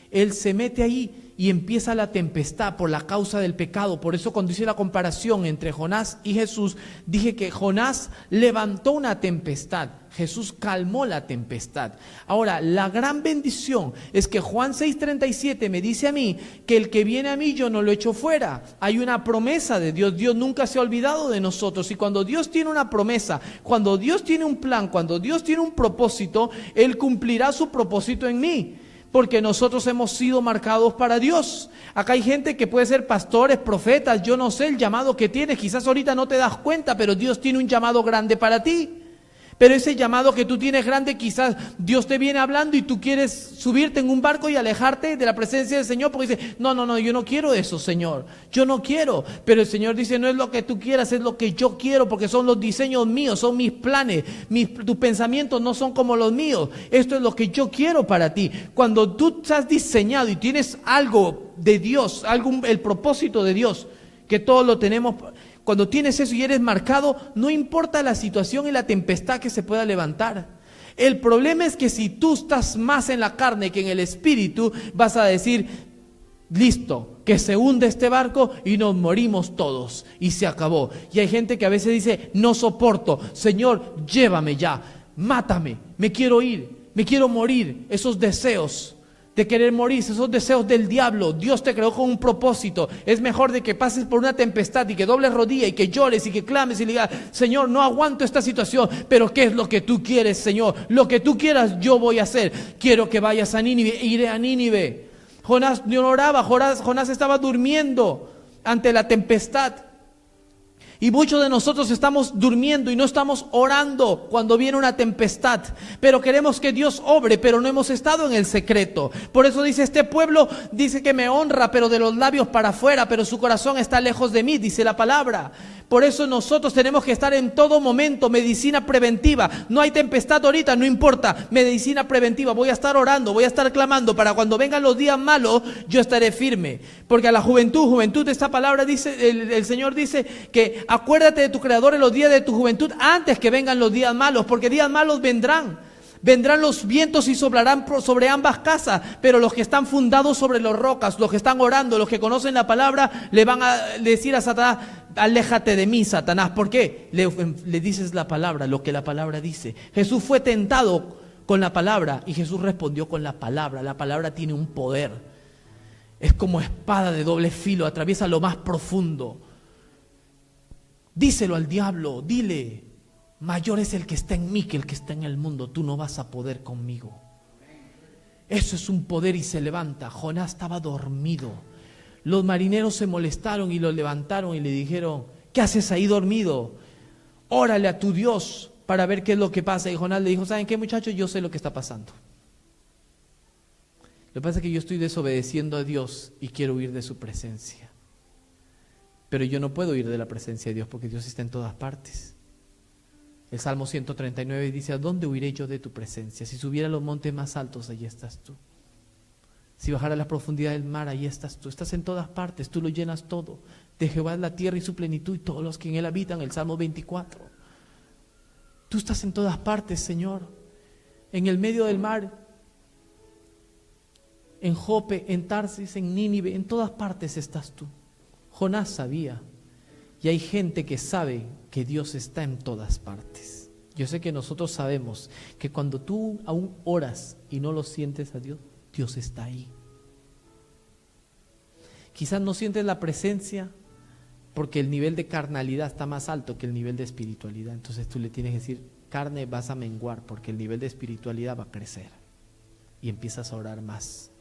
Él se mete ahí y empieza la tempestad por la causa del pecado. Por eso cuando hice la comparación entre Jonás y Jesús, dije que Jonás levantó una tempestad, Jesús calmó la tempestad. Ahora, la gran bendición es que Juan 6:37 me dice a mí que el que viene a mí yo no lo echo fuera. Hay una promesa de Dios. Dios nunca se ha olvidado de nosotros. Y cuando Dios tiene una promesa, cuando Dios tiene un plan, cuando Dios tiene un propósito, Él cumplirá su propósito en mí. Porque nosotros hemos sido marcados para Dios. Acá hay gente que puede ser pastores, profetas, yo no sé el llamado que tienes. Quizás ahorita no te das cuenta, pero Dios tiene un llamado grande para ti. Pero ese llamado que tú tienes grande, quizás Dios te viene hablando y tú quieres subirte en un barco y alejarte de la presencia del Señor porque dices, no, yo no quiero eso, Señor, yo no quiero. Pero el Señor dice, no es lo que tú quieras, es lo que yo quiero, porque son los diseños míos, son mis planes, tus pensamientos no son como los míos. Esto es lo que yo quiero para ti. Cuando tú estás diseñado y tienes algo de Dios, el propósito de Dios, que todos lo tenemos. Cuando tienes eso y eres marcado, no importa la situación y la tempestad que se pueda levantar. El problema es que si tú estás más en la carne que en el espíritu, vas a decir, listo, que se hunde este barco y nos morimos todos y se acabó. Y hay gente que a veces dice, no soporto, Señor, llévame ya, mátame, me quiero ir, me quiero morir. Esos deseos de querer morir, esos deseos del diablo. Dios te creó con un propósito. Es mejor de que pases por una tempestad y que dobles rodilla y que llores y que clames y le digas, Señor, no aguanto esta situación, pero ¿qué es lo que tú quieres, Señor? Lo que tú quieras yo voy a hacer. Quiero que vayas a Nínive, iré a Nínive. Jonás no oraba, Jonás estaba durmiendo ante la tempestad. Y muchos de nosotros estamos durmiendo y no estamos orando cuando viene una tempestad, pero queremos que Dios obre, pero no hemos estado en el secreto. Por eso dice, este pueblo dice que me honra, pero de los labios para afuera, pero su corazón está lejos de mí, dice la palabra. Por eso nosotros tenemos que estar en todo momento, medicina preventiva. No hay tempestad ahorita, no importa, medicina preventiva. Voy a estar orando, voy a estar clamando para cuando vengan los días malos, yo estaré firme. Porque a la juventud, esta palabra dice, el Señor dice que acuérdate de tu Creador en los días de tu juventud antes que vengan los días malos, porque días malos vendrán. Vendrán los vientos y soplarán sobre ambas casas, pero los que están fundados sobre las rocas, los que están orando, los que conocen la palabra, le van a decir a Satanás, aléjate de mí, Satanás. ¿Por qué? Le dices la palabra, lo que la palabra dice. Jesús fue tentado con la palabra y Jesús respondió con la palabra. La palabra tiene un poder. Es como espada de doble filo, atraviesa lo más profundo. Díselo al diablo, dile, mayor es el que está en mí que el que está en el mundo, tú no vas a poder conmigo. Eso es un poder y se levanta. Jonás estaba dormido. Los marineros se molestaron y lo levantaron y le dijeron, ¿qué haces ahí dormido? Órale a tu Dios para ver qué es lo que pasa. Y Jonás le dijo, ¿saben qué, muchachos? Yo sé lo que está pasando. Lo que pasa es que yo estoy desobedeciendo a Dios y quiero huir de su presencia. Pero yo no puedo huir de la presencia de Dios porque Dios está en todas partes. El Salmo 139 dice, ¿a dónde huiré yo de tu presencia? Si subiera a los montes más altos, allí estás tú. Si bajara a la profundidad del mar, allí estás tú. Estás en todas partes, tú lo llenas todo. De Jehová es la tierra y su plenitud y todos los que en él habitan, el Salmo 24. Tú estás en todas partes, Señor. En el medio del mar, en Jope, en Tarsis, en Nínive, en todas partes estás tú. Jonás sabía. Y hay gente que sabe que Dios está en todas partes. Yo sé que nosotros sabemos que cuando tú aún oras y no lo sientes a Dios, Dios está ahí. Quizás no sientes la presencia porque el nivel de carnalidad está más alto que el nivel de espiritualidad. Entonces tú le tienes que decir, carne, vas a menguar porque el nivel de espiritualidad va a crecer. Y empiezas a orar más.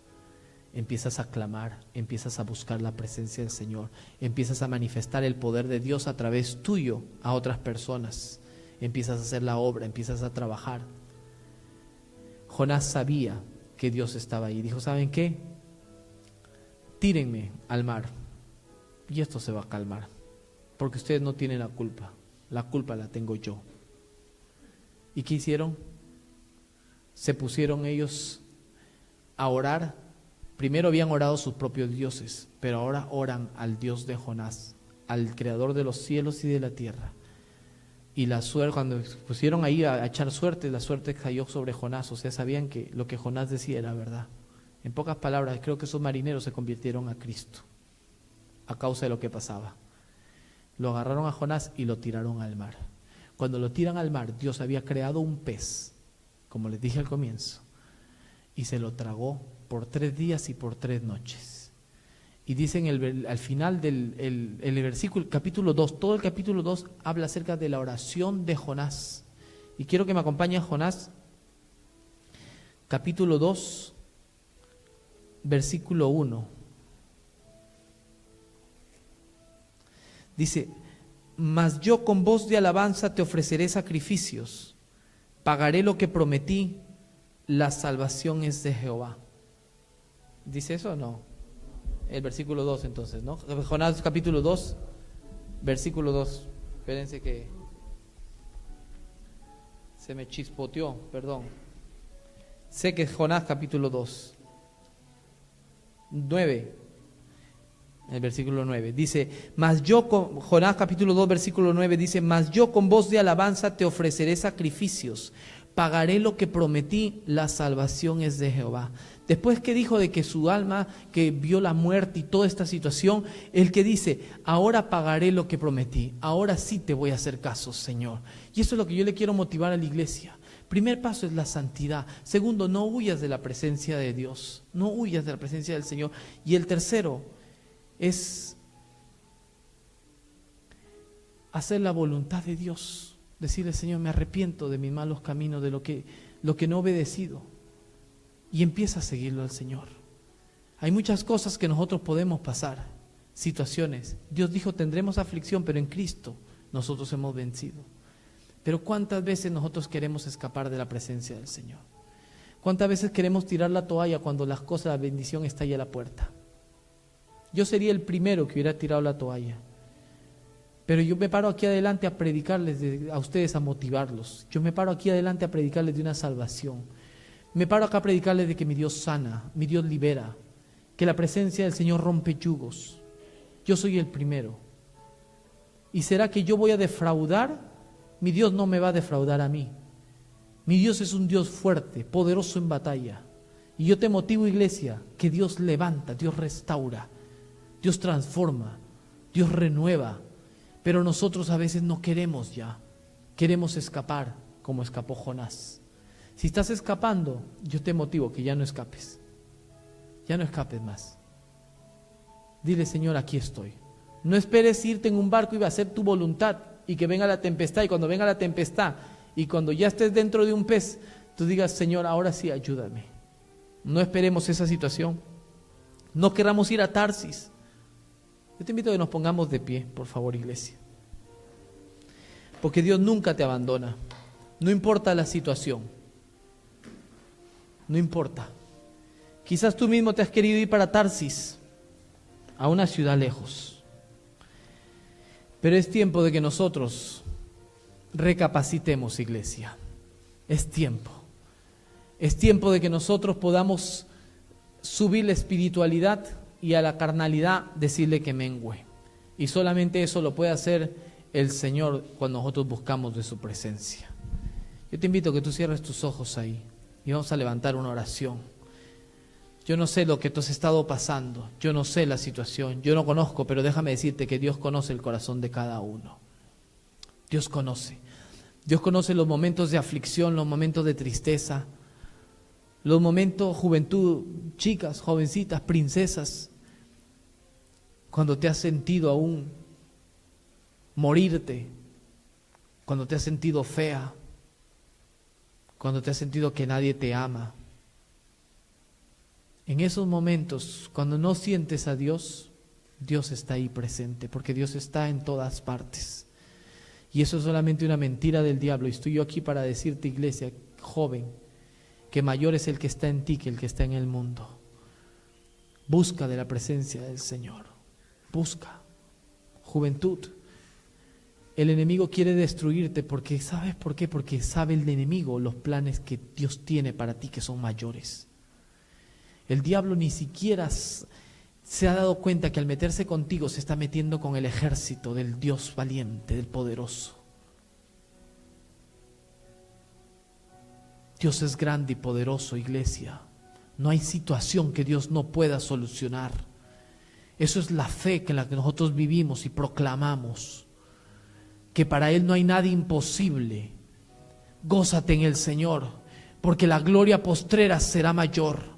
Empiezas a clamar, empiezas a buscar la presencia del Señor, empiezas a manifestar el poder de Dios a través tuyo a otras personas, empiezas a hacer la obra, empiezas a trabajar. Jonás sabía que Dios estaba ahí, dijo, ¿saben qué? Tírenme al mar y esto se va a calmar, porque ustedes no tienen la culpa la tengo yo. ¿Y qué hicieron? Se pusieron ellos a orar. Primero habían orado a sus propios dioses, pero ahora oran al Dios de Jonás, al creador de los cielos y de la tierra. Y la suerte, cuando pusieron ahí a echar suerte, la suerte cayó sobre Jonás. O sea, sabían que lo que Jonás decía era verdad. En pocas palabras, creo que esos marineros se convirtieron a Cristo a causa de lo que pasaba. Lo agarraron a Jonás y lo tiraron al mar. Cuando lo tiran al mar, Dios había creado un pez, como les dije al comienzo, y se lo tragó por 3 días y por 3 noches. Y dicen al final del versículo, capítulo 2, todo el capítulo 2 habla acerca de la oración de Jonás. Y quiero que me acompañe a Jonás, capítulo 2, versículo 1. Dice: mas yo con voz de alabanza te ofreceré sacrificios, pagaré lo que prometí, la salvación es de Jehová. ¿Dice eso o no? El versículo 2 entonces, ¿no? Jonás capítulo 2, versículo 2. Espérense que se me chispoteó, perdón. Sé que es Jonás capítulo 2, 9. El versículo 9 dice: mas yo con, Jonás capítulo 2 versículo 9 dice: mas yo con voz de alabanza te ofreceré sacrificios, pagaré lo que prometí, la salvación es de Jehová. Después que dijo de que su alma, que vio la muerte y toda esta situación, el que dice: ahora pagaré lo que prometí, ahora sí te voy a hacer caso, Señor. Y eso es lo que yo le quiero motivar a la iglesia. Primer paso es la santidad. Segundo, no huyas de la presencia de Dios, no huyas de la presencia del Señor. Y el tercero es hacer la voluntad de Dios, decirle: Señor, me arrepiento de mis malos caminos, de lo que no he obedecido, y empieza a seguirlo al Señor. Hay muchas cosas que nosotros podemos pasar, situaciones. Dios dijo: tendremos aflicción, pero en Cristo nosotros hemos vencido. Pero ¿cuántas veces nosotros queremos escapar de la presencia del Señor? ¿Cuántas veces queremos tirar la toalla cuando las cosas, la bendición está ahí a la puerta? Yo sería el primero que hubiera tirado la toalla. Pero yo me paro aquí adelante a predicarles, a ustedes, a motivarlos. Yo me paro aquí adelante a predicarles de una salvación. Me paro acá a predicarles de que mi Dios sana, mi Dios libera, que la presencia del Señor rompe yugos. Yo soy el primero. ¿Y será que yo voy a defraudar? Mi Dios no me va a defraudar a mí. Mi Dios es un Dios fuerte, poderoso en batalla. Y yo te motivo, iglesia, que Dios levanta, Dios restaura, Dios transforma, Dios renueva, pero nosotros a veces no queremos ya, queremos escapar como escapó Jonás. Si estás escapando, yo te motivo que ya no escapes más. Dile: Señor, aquí estoy. No esperes irte en un barco y va a hacer tu voluntad y que venga la tempestad, y cuando venga la tempestad y cuando ya estés dentro de un pez, tú digas: Señor, ahora sí, ayúdame. No esperemos esa situación. No queramos ir a Tarsis. Yo te invito a que nos pongamos de pie, por favor, iglesia. Porque Dios nunca te abandona. No importa la situación. No importa. Quizás tú mismo te has querido ir para Tarsis, a una ciudad lejos. Pero es tiempo de que nosotros recapacitemos, iglesia. Es tiempo. Es tiempo de que nosotros podamos subir la espiritualidad y a la carnalidad decirle que mengüe. Y solamente eso lo puede hacer el Señor cuando nosotros buscamos de su presencia. Yo te invito a que tú cierres tus ojos ahí y vamos a levantar una oración. Yo no sé lo que tú has estado pasando, yo no sé la situación, yo no conozco, pero déjame decirte que Dios conoce el corazón de cada uno. Dios conoce los momentos de aflicción, los momentos de tristeza, los momentos, juventud, chicas, jovencitas, princesas, cuando te has sentido aún morirte, cuando te has sentido fea, cuando te has sentido que nadie te ama. En esos momentos, cuando no sientes a Dios, Dios está ahí presente, porque Dios está en todas partes. Y eso es solamente una mentira del diablo. Y estoy yo aquí para decirte, iglesia, joven, que mayor es el que está en ti que el que está en el mundo. Busca de la presencia del Señor. Busca. Juventud. El enemigo quiere destruirte porque, ¿sabes por qué? Porque sabe el enemigo los planes que Dios tiene para ti, que son mayores. El diablo ni siquiera se ha dado cuenta que al meterse contigo se está metiendo con el ejército del Dios valiente, del poderoso. Dios es grande y poderoso, iglesia. No hay situación que Dios no pueda solucionar. Eso es la fe que la que nosotros vivimos y proclamamos, que para Él no hay nada imposible. Gózate en el Señor, porque la gloria postrera será mayor.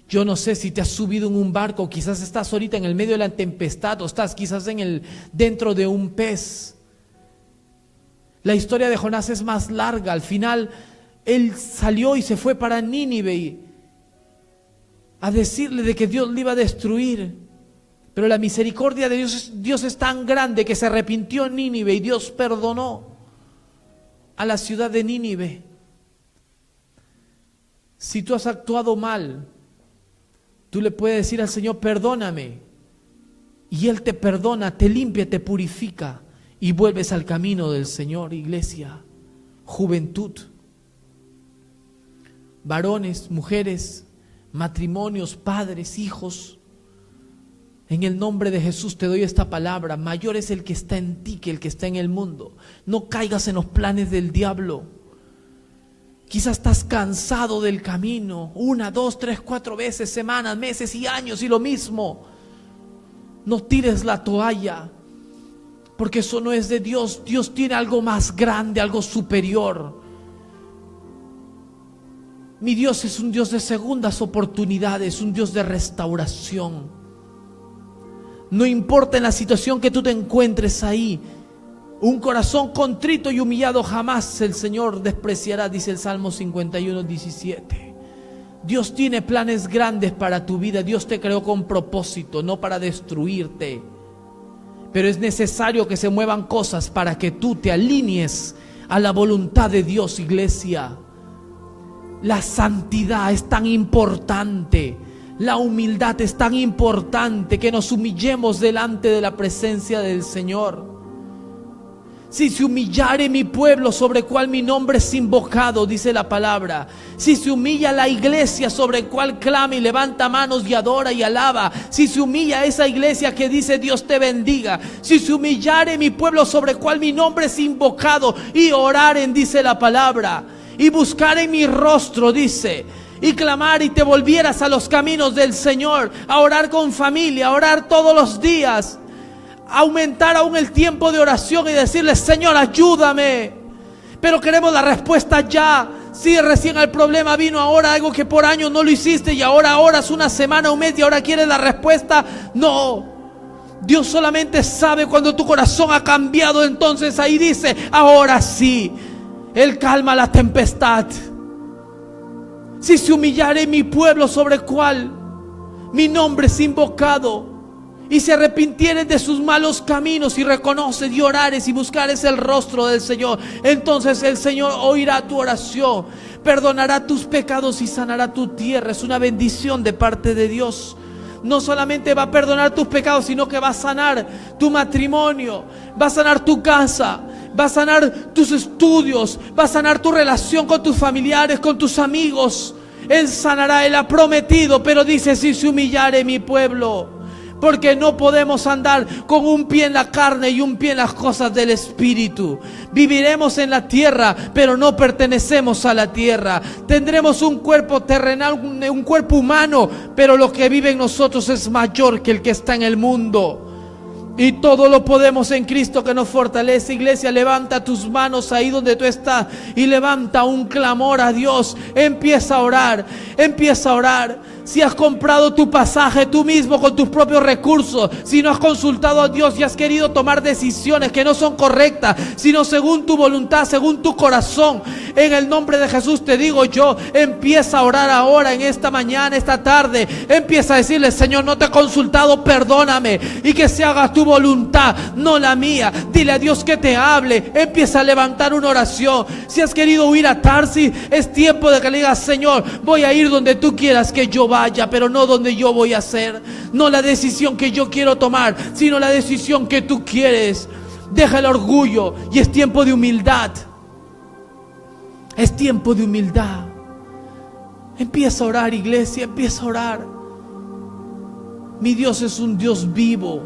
Yo no sé si te has subido en un barco, quizás estás ahorita en el medio de la tempestad, o estás quizás dentro de un pez. La historia de Jonás es más larga. Al final él salió y se fue para Nínive a decirle de que Dios le iba a destruir. Pero la misericordia de Dios es tan grande que se arrepintió en Nínive y Dios perdonó a la ciudad de Nínive. Si tú has actuado mal, tú le puedes decir al Señor, perdóname, y Él te perdona, te limpia, te purifica, y vuelves al camino del Señor. Iglesia, juventud, varones, mujeres, matrimonios, padres, hijos, en el nombre de Jesús te doy esta palabra: mayor es el que está en ti que el que está en el mundo. No caigas en los planes del diablo. Quizás estás cansado del camino, 1, 2, 3, 4 veces, semanas, meses y años, y lo mismo. No tires la toalla, porque eso no es de Dios. Dios tiene algo más grande, algo superior. Mi Dios es un Dios de segundas oportunidades, un Dios de restauración. No importa en la situación que tú te encuentres ahí, un corazón contrito y humillado jamás el Señor despreciará, dice el Salmo 51, 17. Dios tiene planes grandes para tu vida. Dios te creó con propósito, no para destruirte. Pero es necesario que se muevan cosas para que tú te alinees a la voluntad de Dios, iglesia. La santidad es tan importante. La humildad es tan importante, que nos humillemos delante de la presencia del Señor. Si se humillare mi pueblo, sobre cual mi nombre es invocado, dice la palabra. Si se humilla la iglesia, sobre cual clama y levanta manos y adora y alaba. Si se humilla esa iglesia que dice Dios te bendiga. Si se humillare mi pueblo, sobre cual mi nombre es invocado, y oraren, dice la palabra, y buscare mi rostro, dice, y clamar y te volvieras a los caminos del Señor, a orar con familia, a orar todos los días, aumentar aún el tiempo de oración y decirle: Señor, ayúdame. Pero queremos la respuesta ya. Si recién el problema vino ahora, algo que por años no lo hiciste, y ahora oras una semana, un mes, y ahora quieres la respuesta. No, Dios solamente sabe cuando tu corazón ha cambiado. Entonces ahí dice: ahora sí, Él calma la tempestad. Si se humillare mi pueblo, sobre cual mi nombre es invocado, y se arrepintieren de sus malos caminos, y reconoces y orares y buscares el rostro del Señor, entonces el Señor oirá tu oración, perdonará tus pecados y sanará tu tierra. Es una bendición de parte de Dios. No solamente va a perdonar tus pecados, sino que va a sanar tu matrimonio, va a sanar tu casa, va a sanar tus estudios, va a sanar tu relación con tus familiares, con tus amigos. Él sanará, Él ha prometido. Pero dice: si se humillare mi pueblo. Porque no podemos andar con un pie en la carne y un pie en las cosas del Espíritu. Viviremos en la tierra, pero no pertenecemos a la tierra. Tendremos un cuerpo terrenal, un cuerpo humano, pero lo que vive en nosotros es mayor que el que está en el mundo. Y todo lo podemos en Cristo que nos fortalece. Iglesia, levanta tus manos ahí donde tú estás y levanta un clamor a Dios. Empieza a orar, empieza a orar. Si has comprado tu pasaje tú mismo con tus propios recursos, si no has consultado a Dios y has querido tomar decisiones que no son correctas, sino según tu voluntad, según tu corazón, en el nombre de Jesús te digo yo: empieza a orar ahora, en esta mañana, esta tarde. Empieza a decirle: Señor, no te he consultado, perdóname, y que se haga tu voluntad, no la mía. Dile a Dios que te hable. Empieza a levantar una oración. Si has querido huir a Tarsis, es tiempo de que le digas: Señor, voy a ir donde tú quieras que yo vaya, pero no donde yo voy a hacer. No la decisión que yo quiero tomar, sino la decisión que tú quieres. Deja el orgullo y es tiempo de humildad. Es tiempo de humildad. Empieza a orar, iglesia, empieza a orar. Mi Dios es un Dios vivo,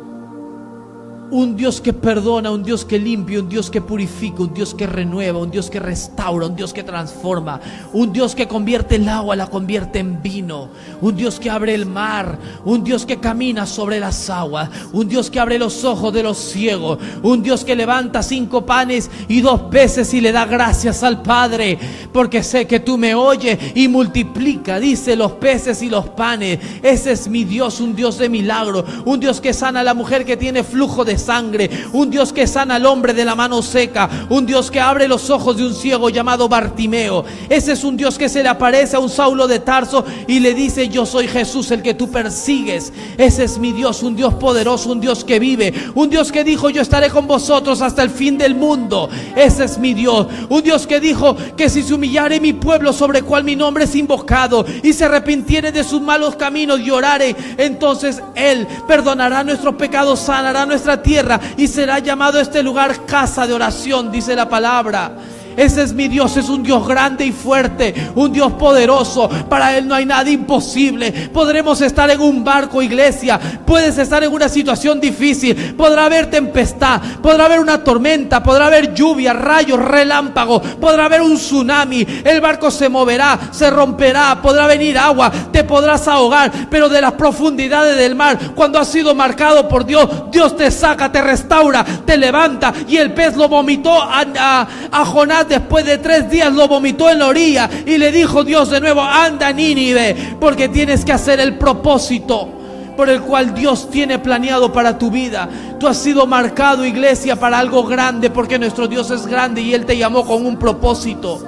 un Dios que perdona, un Dios que limpia, un Dios que purifica, un Dios que renueva, un Dios que restaura, un Dios que transforma, un Dios que convierte el agua, la convierte en vino, un Dios que abre el mar, un Dios que camina sobre las aguas, un Dios que abre los ojos de los ciegos, un Dios que levanta 5 panes y 2 peces y le da gracias al Padre, porque sé que tú me oyes, y multiplica, dice, los peces y los panes. Ese es mi Dios, un Dios de milagro, un Dios que sana a la mujer que tiene flujo de sangre, un Dios que sana al hombre de la mano seca, un Dios que abre los ojos de un ciego llamado Bartimeo. Ese es un Dios que se le aparece a un Saulo de Tarso y le dice: yo soy Jesús, el que tú persigues. Ese es mi Dios, un Dios poderoso, un Dios que vive, un Dios que dijo: yo estaré con vosotros hasta el fin del mundo. Ese es mi Dios, un Dios que dijo que si se humillare mi pueblo, sobre el cual mi nombre es invocado, y se arrepintiere de sus malos caminos y orare, entonces Él perdonará nuestros pecados, sanará nuestra tierra, y será llamado este lugar casa de oración, dice la palabra. Ese es mi Dios, es un Dios grande y fuerte, un Dios poderoso. Para Él no hay nada imposible. Podremos estar en un barco, iglesia, puedes estar en una situación difícil, podrá haber tempestad, podrá haber una tormenta, podrá haber lluvia, rayos, relámpagos, podrá haber un tsunami, el barco se moverá, se romperá, podrá venir agua, te podrás ahogar, pero de las profundidades del mar, cuando has sido marcado por Dios, Dios te saca, te restaura, te levanta. Y el pez lo vomitó a Jonás. Después de 3 días lo vomitó en la orilla, y le dijo Dios de nuevo: anda, Nínive, porque tienes que hacer el propósito por el cual Dios tiene planeado para tu vida. Tú has sido marcado, iglesia, para algo grande, porque nuestro Dios es grande y Él te llamó con un propósito.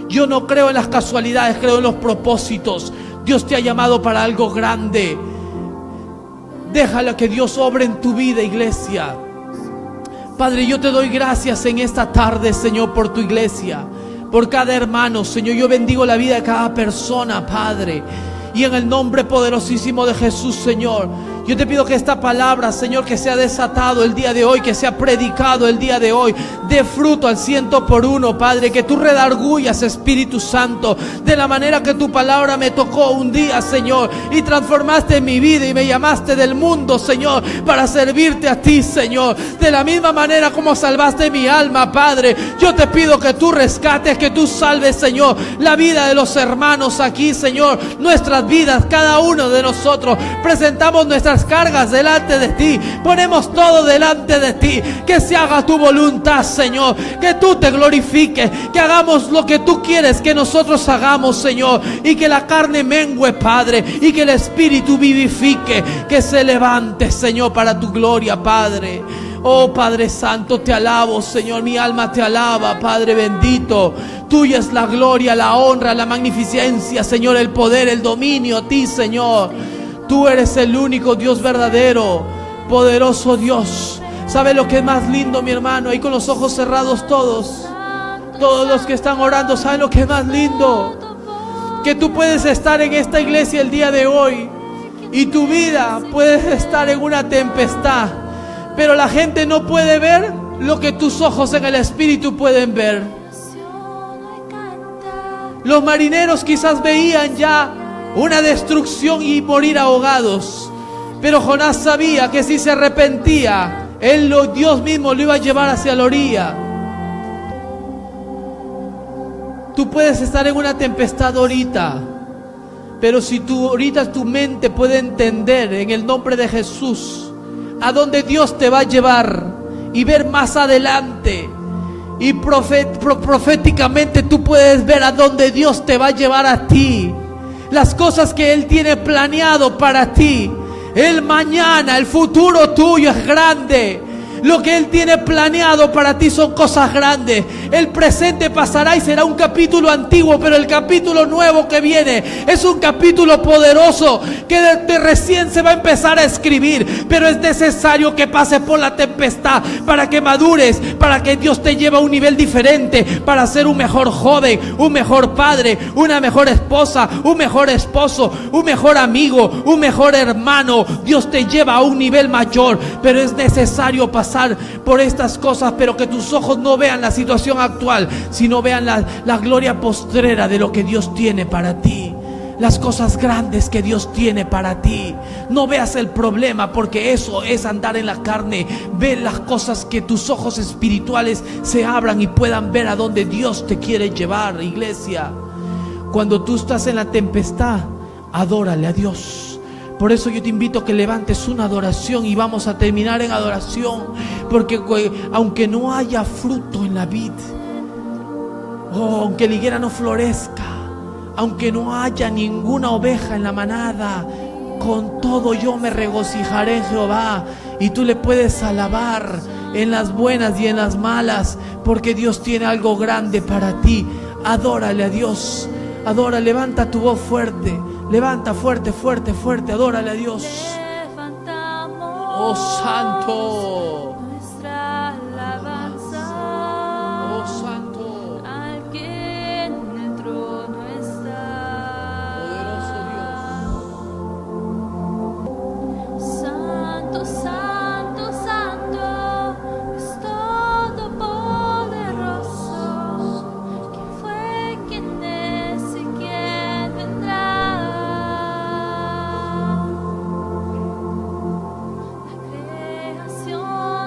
Yo no creo en las casualidades, creo en los propósitos. Dios te ha llamado para algo grande. Déjala que Dios obre en tu vida, iglesia. Padre, yo te doy gracias en esta tarde, Señor, por tu iglesia, por cada hermano, Señor. Yo bendigo la vida de cada persona, Padre, y en el nombre poderosísimo de Jesús, Señor, yo te pido que esta palabra, Señor, que sea desatado el día de hoy, que sea predicado el día de hoy, dé fruto al 100%, Padre. Que tú redargullas, Espíritu Santo, de la manera que tu palabra me tocó un día, Señor, y transformaste mi vida y me llamaste del mundo, Señor, para servirte a ti, Señor. De la misma manera como salvaste mi alma, Padre, yo te pido que tú rescates, que tú salves, Señor, la vida de los hermanos aquí, Señor, nuestras vidas. Cada uno de nosotros presentamos nuestras cargas delante de ti, ponemos todo delante de ti. Que se haga tu voluntad, Señor, que tú te glorifiques, que hagamos lo que tú quieres que nosotros hagamos, Señor, y que la carne mengüe, Padre, y que el Espíritu vivifique, que se levante, Señor, para tu gloria, Padre. Oh Padre Santo, te alabo, Señor, mi alma te alaba, Padre bendito. Tuya es la gloria, la honra, la magnificencia, Señor, el poder, el dominio a ti, Señor. Tú eres el único Dios verdadero, poderoso Dios. ¿Sabe lo que es más lindo, mi hermano? Ahí con los ojos cerrados todos los que están orando, ¿saben lo que es más lindo? Que tú puedes estar en esta iglesia el día de hoy y tu vida puede estar en una tempestad, pero la gente no puede ver lo que tus ojos en el Espíritu pueden ver. Los marineros quizás veían ya una destrucción y morir ahogados, pero Jonás sabía que si se arrepentía, Dios mismo lo iba a llevar hacia la orilla. Tú puedes estar en una tempestad ahorita, pero si ahorita tu mente puede entender en el nombre de Jesús a dónde Dios te va a llevar y ver más adelante, y proféticamente tú puedes ver a dónde Dios te va a llevar a ti, las cosas que Él tiene planeado para ti. El mañana, el futuro tuyo es grande. Lo que Él tiene planeado para ti son cosas grandes. El presente pasará y será un capítulo antiguo, pero el capítulo nuevo que viene es un capítulo poderoso que de recién se va a empezar a escribir. Pero es necesario que pases por la tempestad para que madures, para que Dios te lleve a un nivel diferente, para ser un mejor joven, un mejor padre, una mejor esposa, un mejor esposo, un mejor amigo, un mejor hermano. Dios te lleva a un nivel mayor, pero es necesario pasar por estas cosas, pero que tus ojos no vean la situación actual, sino vean la gloria postrera de lo que Dios tiene para ti. las cosas grandes que Dios tiene para ti. No veas el problema, porque eso es andar en la carne. Ve las cosas, que tus ojos espirituales se abran y puedan ver a donde Dios te quiere llevar, iglesia. Cuando tú estás en la tempestad, adórale a Dios. Por eso yo te invito a que levantes una adoración, y vamos a terminar en adoración. Porque aunque no haya fruto en la vid, aunque la higuera no florezca, aunque no haya ninguna oveja en la manada, con todo yo me regocijaré en Jehová. Y tú le puedes alabar en las buenas y en las malas, porque Dios tiene algo grande para ti. Adórale a Dios. Adora, levanta tu voz fuerte. Levanta fuerte, fuerte, fuerte. Adórale a Dios. Oh Santo. Oh Santo. Poderoso Dios. Santo, santo, santo, es todopoderoso. ¿Quién fue, quién es y quién vendrá? La creación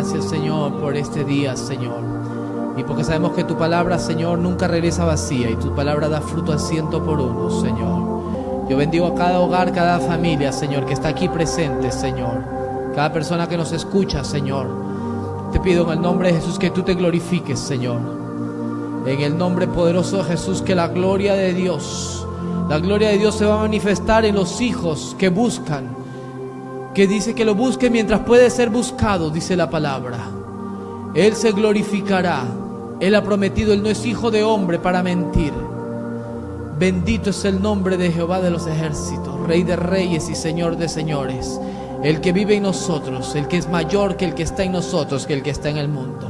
gracias, Señor, por este día, Señor. Y porque sabemos que tu palabra, Señor, nunca regresa vacía y tu palabra da fruto al 100%, Señor. Yo bendigo a cada hogar, cada familia, Señor, que está aquí presente, Señor. Cada persona que nos escucha, Señor. Te pido en el nombre de Jesús que tú te glorifiques, Señor. En el nombre poderoso de Jesús, que la gloria de Dios se va a manifestar en los hijos que buscan. Que dice que lo busque mientras puede ser buscado, dice la palabra. Él se glorificará. Él ha prometido, Él no es hijo de hombre para mentir. Bendito es el nombre de Jehová de los ejércitos, Rey de reyes y Señor de señores. El que vive en nosotros, el que es mayor que el que está en nosotros, que el que está en el mundo.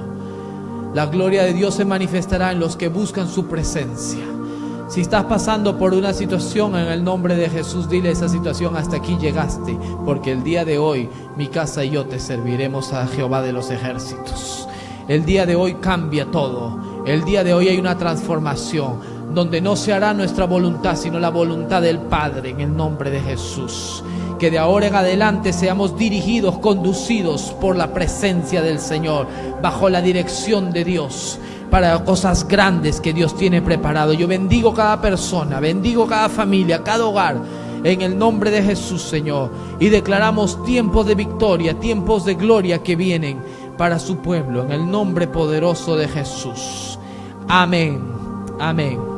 La gloria de Dios se manifestará en los que buscan su presencia. Si estás pasando por una situación, en el nombre de Jesús, dile esa situación: hasta aquí llegaste, porque el día de hoy mi casa y yo te serviremos a Jehová de los ejércitos. El día de hoy cambia todo. El día de hoy hay una transformación, donde no se hará nuestra voluntad, sino la voluntad del Padre, en el nombre de Jesús. Que de ahora en adelante seamos dirigidos, conducidos por la presencia del Señor, bajo la dirección de Dios, para cosas grandes que Dios tiene preparado. Yo bendigo cada persona, bendigo cada familia, cada hogar, en el nombre de Jesús, Señor. Y declaramos tiempos de victoria, tiempos de gloria que vienen para su pueblo, en el nombre poderoso de Jesús. Amén, amén.